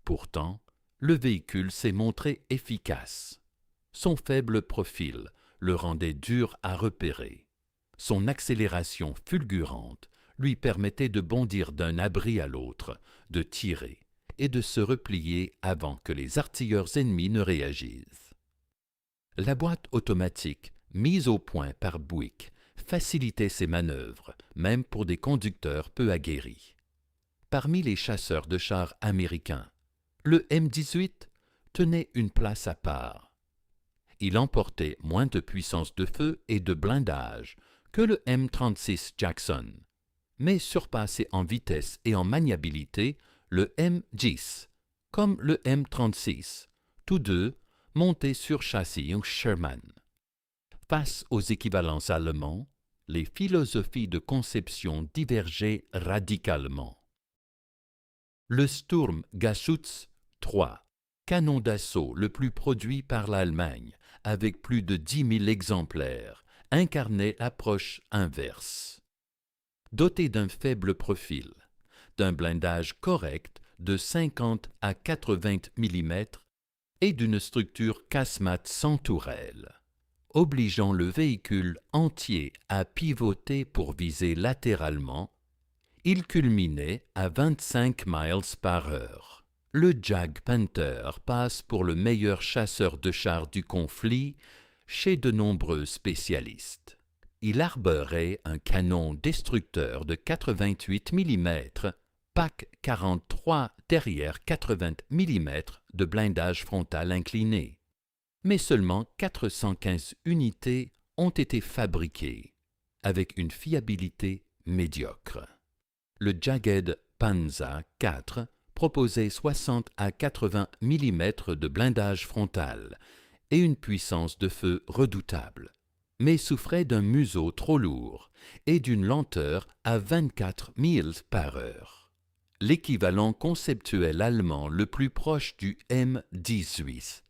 Pourtant, le véhicule s'est montré efficace. Son faible profil le rendait dur à repérer. Son accélération fulgurante lui permettait de bondir d'un abri à l'autre, de tirer et de se replier avant que les artilleurs ennemis ne réagissent. La boîte automatique, mise au point par Buick, facilitait ses manœuvres, même pour des conducteurs peu aguerris. Parmi les chasseurs de chars américains, le M18 tenait une place à part. Il emportait moins de puissance de feu et de blindage que le M36 Jackson, mais surpassait en vitesse et en maniabilité le M10, comme le M36, tous deux montés sur châssis Sherman. Face aux équivalences allemands, les philosophies de conception divergeaient radicalement. Le Sturmgeschütz III, canon d'assaut le plus produit par l'Allemagne, avec plus de 10 000 exemplaires, incarnait l'approche inverse. Doté d'un faible profil, d'un blindage correct de 50 à 80 mm et d'une structure casemate sans tourelle, obligeant le véhicule entier à pivoter pour viser latéralement, il culminait à 25 miles par heure. Le Jag Panther passe pour le meilleur chasseur de chars du conflit chez de nombreux spécialistes. Il arborait un canon destructeur de 88 mm, PAC 43 derrière 80 mm de blindage frontal incliné. Mais seulement 415 unités ont été fabriquées, avec une fiabilité médiocre. Le Jagged Panzer IV proposait 60 à 80 mm de blindage frontal et une puissance de feu redoutable, mais souffrait d'un museau trop lourd et d'une lenteur à 24 milles par heure. L'équivalent conceptuel allemand le plus proche du M18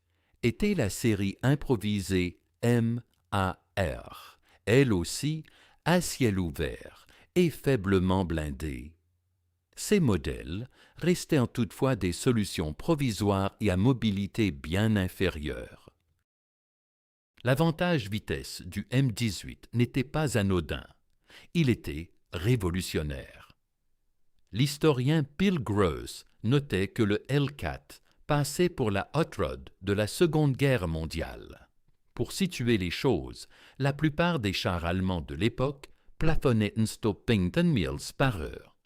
était la série improvisée MAR, elle aussi à ciel ouvert et faiblement blindée. Ces modèles restaient toutefois des solutions provisoires et à mobilité bien inférieure. L'avantage vitesse du M18 n'était pas anodin, il était révolutionnaire. L'historien Bill Gross notait que le Hellcat passait pour la Hot Rod de la Seconde Guerre mondiale. Pour situer les choses, la plupart des chars allemands de l'époque plafonnaient en Stoppington Mills par heure.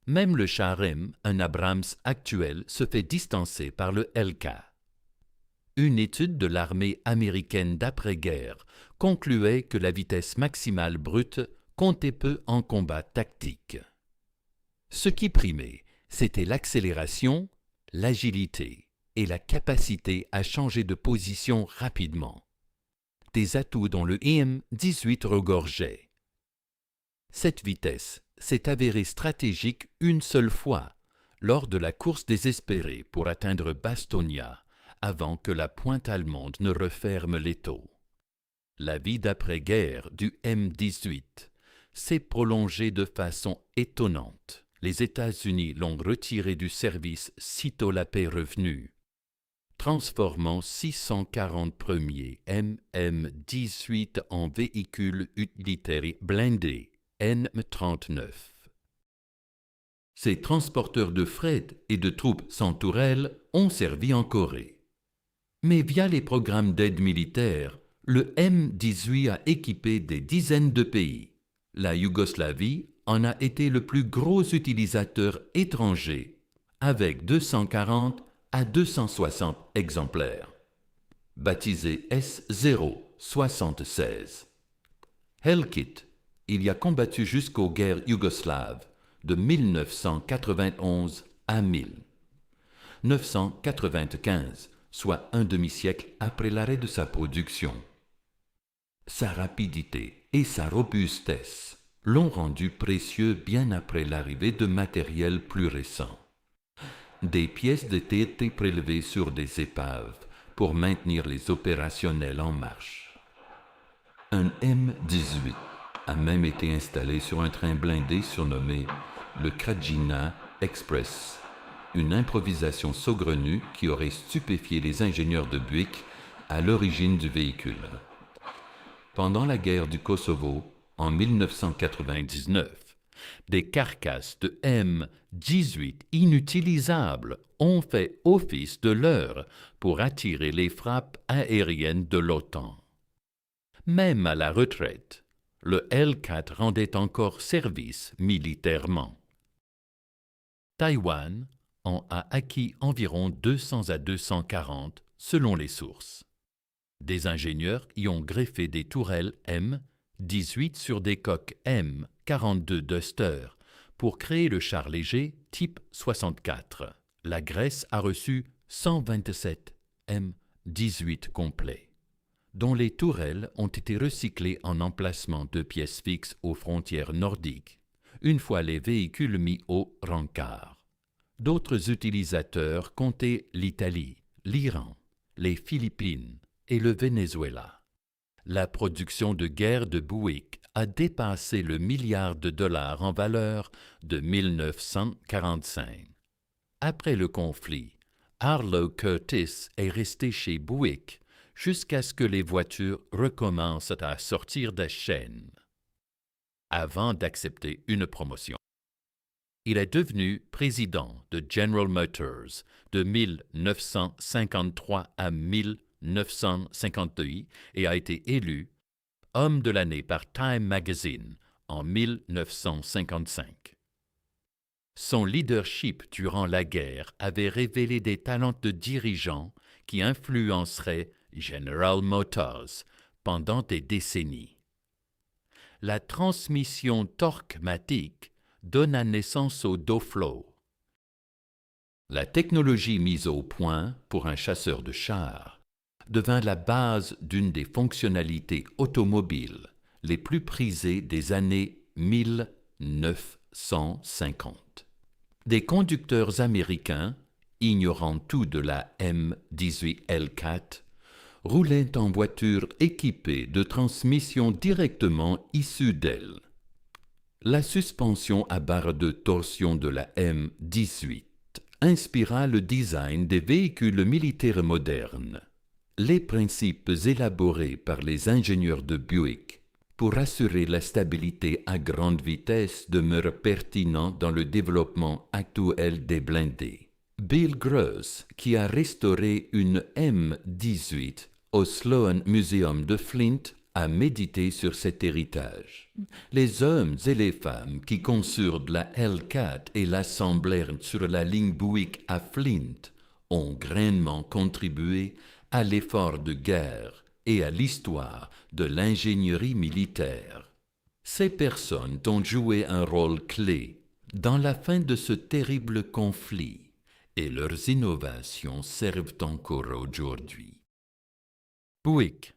Même le char M, un Abrams actuel, se fait distancer par le Hellcat. Une étude de l'armée américaine d'après-guerre concluait que la vitesse maximale brute comptait peu en combat tactique. Ce qui primait, c'était l'accélération, l'agilité et la capacité à changer de position rapidement. Des atouts dont le M18 regorgeait. Cette vitesse s'est avérée stratégique une seule fois, lors de la course désespérée pour atteindre Bastogne, avant que la pointe allemande ne referme l'étau. La vie d'après-guerre du M18 s'est prolongée de façon étonnante. Les États-Unis l'ont retiré du service sitôt la paix revenue, transformant 640 premiers MM-18 en véhicules utilitaires blindés NM-39. Ces transporteurs de fret et de troupes sans tourelle ont servi en Corée. Mais via les programmes d'aide militaire, le M18 a équipé des dizaines de pays. La Yougoslavie en a été le plus gros utilisateur étranger, avec 240 à 260 exemplaires. Baptisé S076. Hellkit, il y a combattu jusqu'aux guerres yougoslaves de 1991 à 1995, soit un demi-siècle après l'arrêt de sa production. Sa rapidité et sa robustesse l'ont rendu précieux bien après l'arrivée de matériel plus récent. Des pièces étaient été prélevées sur des épaves pour maintenir les opérationnels en marche. Un M18 a même été installé sur un train blindé surnommé le Krajina Express, une improvisation saugrenue qui aurait stupéfié les ingénieurs de Buick à l'origine du véhicule. Pendant la guerre du Kosovo, en 1999, des carcasses de M-18 inutilisables ont fait office de leurre pour attirer les frappes aériennes de l'OTAN. Même à la retraite, le L-4 rendait encore service militairement. Taïwan en a acquis environ 200 à 240 selon les sources. Des ingénieurs y ont greffé des tourelles M-18 sur des coques M-42 Duster pour créer le char léger type 64. La Grèce a reçu 127 M-18 complets, dont les tourelles ont été recyclées en emplacement de pièces fixes aux frontières nordiques, une fois les véhicules mis au rencard. D'autres utilisateurs comptaient l'Italie, l'Iran, les Philippines et le Venezuela. La production de guerre de Buick a dépassé le milliard de dollars en valeur de 1945. Après le conflit, Arlo Curtis est resté chez Buick jusqu'à ce que les voitures recommencent à sortir des chaînes, avant d'accepter une promotion. Il est devenu président de General Motors de 1953 à 1958 et a été élu homme de l'année par Time Magazine en 1955. Son leadership durant la guerre avait révélé des talents de dirigeant qui influenceraient General Motors pendant des décennies. La transmission torque-matique donna naissance au DoFlow. La technologie mise au point pour un chasseur de chars devint la base d'une des fonctionnalités automobiles les plus prisées des années 1950. Des conducteurs américains, ignorant tout de la M18L4, roulaient en voitures équipées de transmissions directement issues d'elles. La suspension à barre de torsion de la M18 inspira le design des véhicules militaires modernes. Les principes élaborés par les ingénieurs de Buick pour assurer la stabilité à grande vitesse demeurent pertinents dans le développement actuel des blindés. Bill Gross, qui a restauré une M18 au Sloan Museum de Flint, a médité sur cet héritage. Les hommes et les femmes qui conçurent la L4 et l'assemblèrent sur la ligne Buick à Flint ont grandement contribué à l'effort de guerre et à l'histoire de l'ingénierie militaire. Ces personnes ont joué un rôle clé dans la fin de ce terrible conflit et leurs innovations servent encore aujourd'hui. Buick.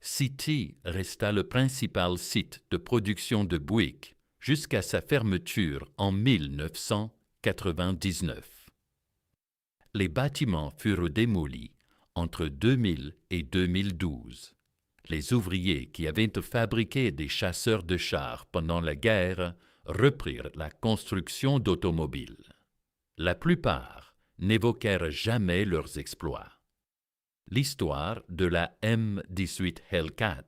City resta le principal site de production de Buick jusqu'à sa fermeture en 1999. Les bâtiments furent démolis entre 2000 et 2012. Les ouvriers qui avaient fabriqué des chasseurs de chars pendant la guerre reprirent la construction d'automobiles. La plupart n'évoquèrent jamais leurs exploits. L'histoire de la M18 Hellcat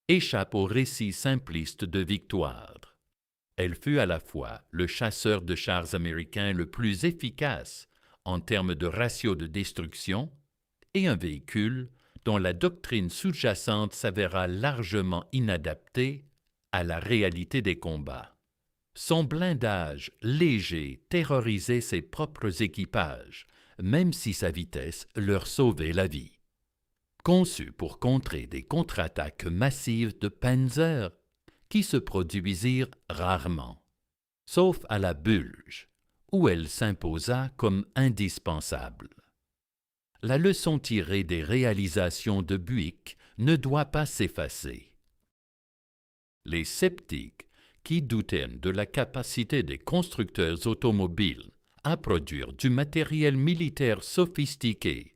échappe au récit simpliste de victoire. Elle fut à la fois le chasseur de chars américain le plus efficace en termes de ratio de destruction et un véhicule dont la doctrine sous-jacente s'avéra largement inadaptée à la réalité des combats. Son blindage léger terrorisait ses propres équipages, même si sa vitesse leur sauvait la vie. Conçu pour contrer des contre-attaques massives de Panzer qui se produisirent rarement, sauf à la Bulge, où elle s'imposa comme indispensable. La leçon tirée des réalisations de Buick ne doit pas s'effacer. Les sceptiques qui doutaient de la capacité des constructeurs automobiles à produire du matériel militaire sophistiqué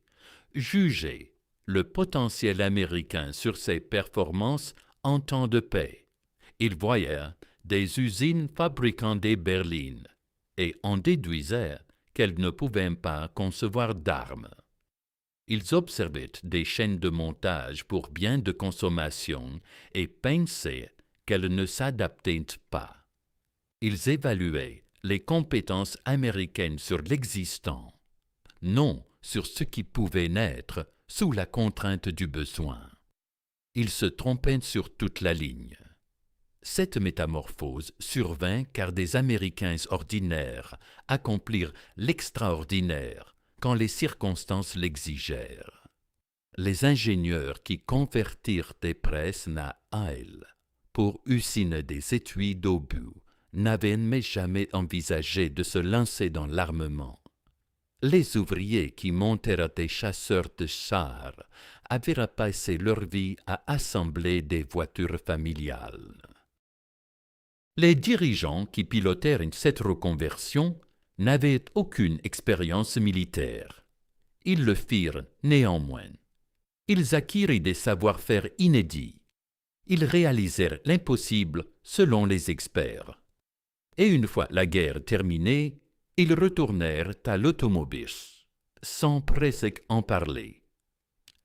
jugeaient le potentiel américain sur ses performances en temps de paix Ils voyaient des usines fabriquant des berlines et en déduisaient qu'elles ne pouvaient pas concevoir d'armes. Ils observaient des chaînes de montage pour biens de consommation et pensaient qu'elles ne s'adaptaient pas. Ils évaluaient les compétences américaines sur l'existant, non sur ce qui pouvait naître sous la contrainte du besoin. Ils se trompaient sur toute la ligne. Cette métamorphose survint car des Américains ordinaires accomplirent l'extraordinaire quand les circonstances l'exigèrent. Les ingénieurs qui convertirent des presses à aile pour usiner des étuis d'obus n'avaient mais jamais envisagé de se lancer dans l'armement. Les ouvriers qui montèrent des chasseurs de chars avaient passé leur vie à assembler des voitures familiales. Les dirigeants qui pilotèrent cette reconversion n'avaient aucune expérience militaire. Ils le firent néanmoins. Ils acquirent des savoir-faire inédits. Ils réalisèrent l'impossible selon les experts. Et une fois la guerre terminée, ils retournèrent à l'automobile, sans presque en parler.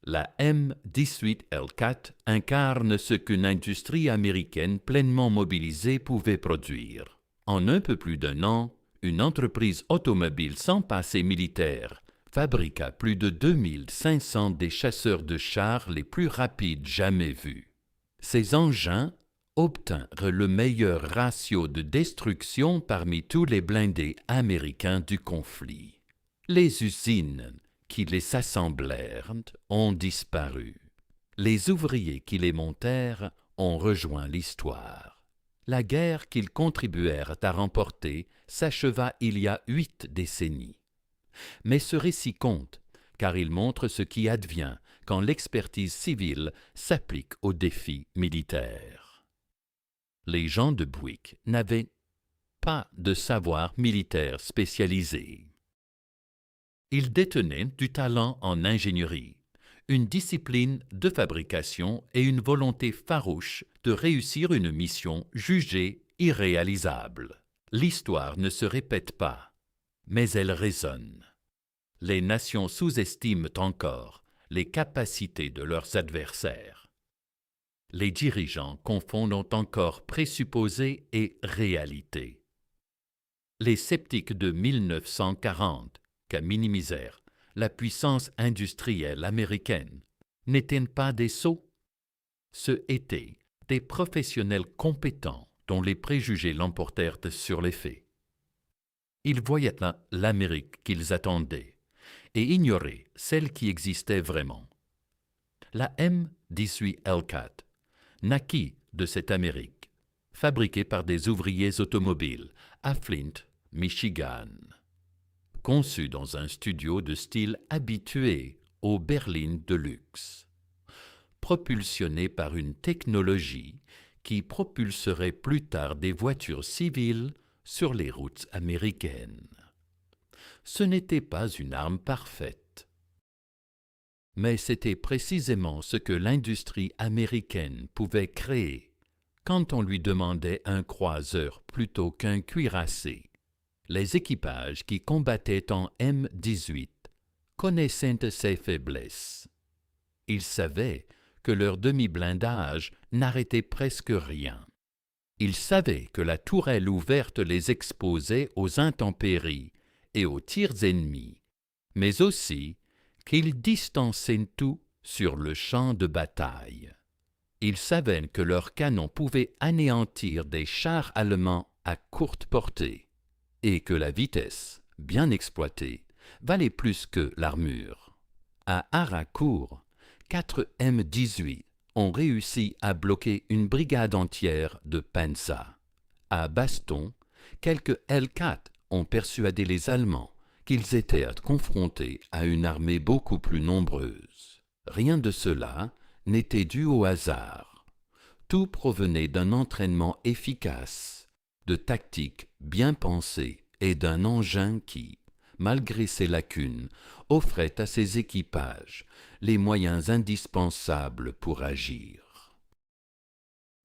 La M18L4 incarne ce qu'une industrie américaine pleinement mobilisée pouvait produire. En un peu plus d'un an, une entreprise automobile sans passé militaire fabriqua plus de 2500 des chasseurs de chars les plus rapides jamais vus. Ces engins obtinrent le meilleur ratio de destruction parmi tous les blindés américains du conflit. Les usines qui les assemblèrent ont disparu. Les ouvriers qui les montèrent ont rejoint l'histoire. La guerre qu'ils contribuèrent à remporter s'acheva il y a 8 décennies. Mais ce récit compte, car il montre ce qui advient quand l'expertise civile s'applique aux défis militaires. Les gens de Buick n'avaient pas de savoir militaire spécialisé. Ils détenaient du talent en ingénierie, une discipline de fabrication et une volonté farouche de réussir une mission jugée irréalisable. L'histoire ne se répète pas, mais elle résonne. Les nations sous-estiment encore les capacités de leurs adversaires. Les dirigeants confondent encore présupposés et réalité. Les sceptiques de 1940, qui minimisèrent la puissance industrielle américaine, n'étaient pas des sots. Ce étaient des professionnels compétents dont les préjugés l'emportèrent sur les faits. Ils voyaient là l'Amérique qu'ils attendaient et ignoraient celle qui existait vraiment. La M18L4 naquit de cette Amérique, fabriquée par des ouvriers automobiles à Flint, Michigan. Conçue dans un studio de style habitué aux berlines de luxe. Propulsionnée par une technologie qui propulserait plus tard des voitures civiles sur les routes américaines. Ce n'était pas une arme parfaite. Mais c'était précisément ce que l'industrie américaine pouvait créer quand on lui demandait un croiseur plutôt qu'un cuirassé. Les équipages qui combattaient en M18 connaissaient ses faiblesses. Ils savaient que leur demi-blindage n'arrêtait presque rien. Ils savaient que la tourelle ouverte les exposait aux intempéries et aux tirs ennemis, mais aussi qu'ils distançaient tout sur le champ de bataille. Ils savaient que leurs canons pouvaient anéantir des chars allemands à courte portée et que la vitesse, bien exploitée, valait plus que l'armure. À Haraucourt, 4 M18 ont réussi à bloquer une brigade entière de Panzer. À Baston, quelques L4 ont persuadé les Allemands qu'ils étaient confrontés à une armée beaucoup plus nombreuse. Rien de cela n'était dû au hasard. Tout provenait d'un entraînement efficace, de tactiques bien pensées et d'un engin qui, malgré ses lacunes, offrait à ses équipages les moyens indispensables pour agir.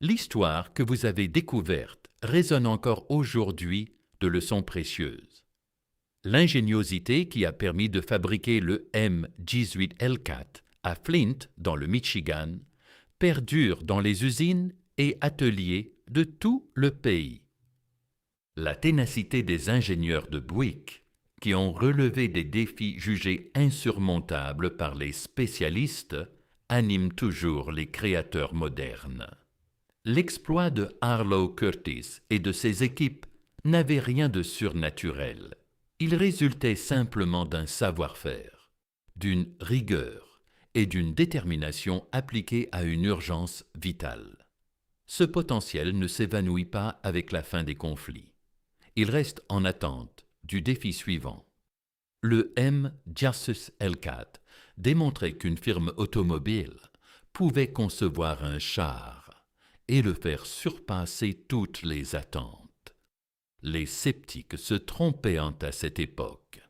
L'histoire que vous avez découverte résonne encore aujourd'hui de leçons précieuses. L'ingéniosité qui a permis de fabriquer le M18 Hellcat à Flint, dans le Michigan, perdure dans les usines et ateliers de tout le pays. La ténacité des ingénieurs de Buick, qui ont relevé des défis jugés insurmontables par les spécialistes, anime toujours les créateurs modernes. L'exploit de Arlo Curtis et de ses équipes n'avait rien de surnaturel. Il résultait simplement d'un savoir-faire, d'une rigueur et d'une détermination appliquée à une urgence vitale. Ce potentiel ne s'évanouit pas avec la fin des conflits. Il reste en attente du défi suivant. Le M-Jasus Hellcat démontrait qu'une firme automobile pouvait concevoir un char et le faire surpasser toutes les attentes. Les sceptiques se trompaient à cette époque.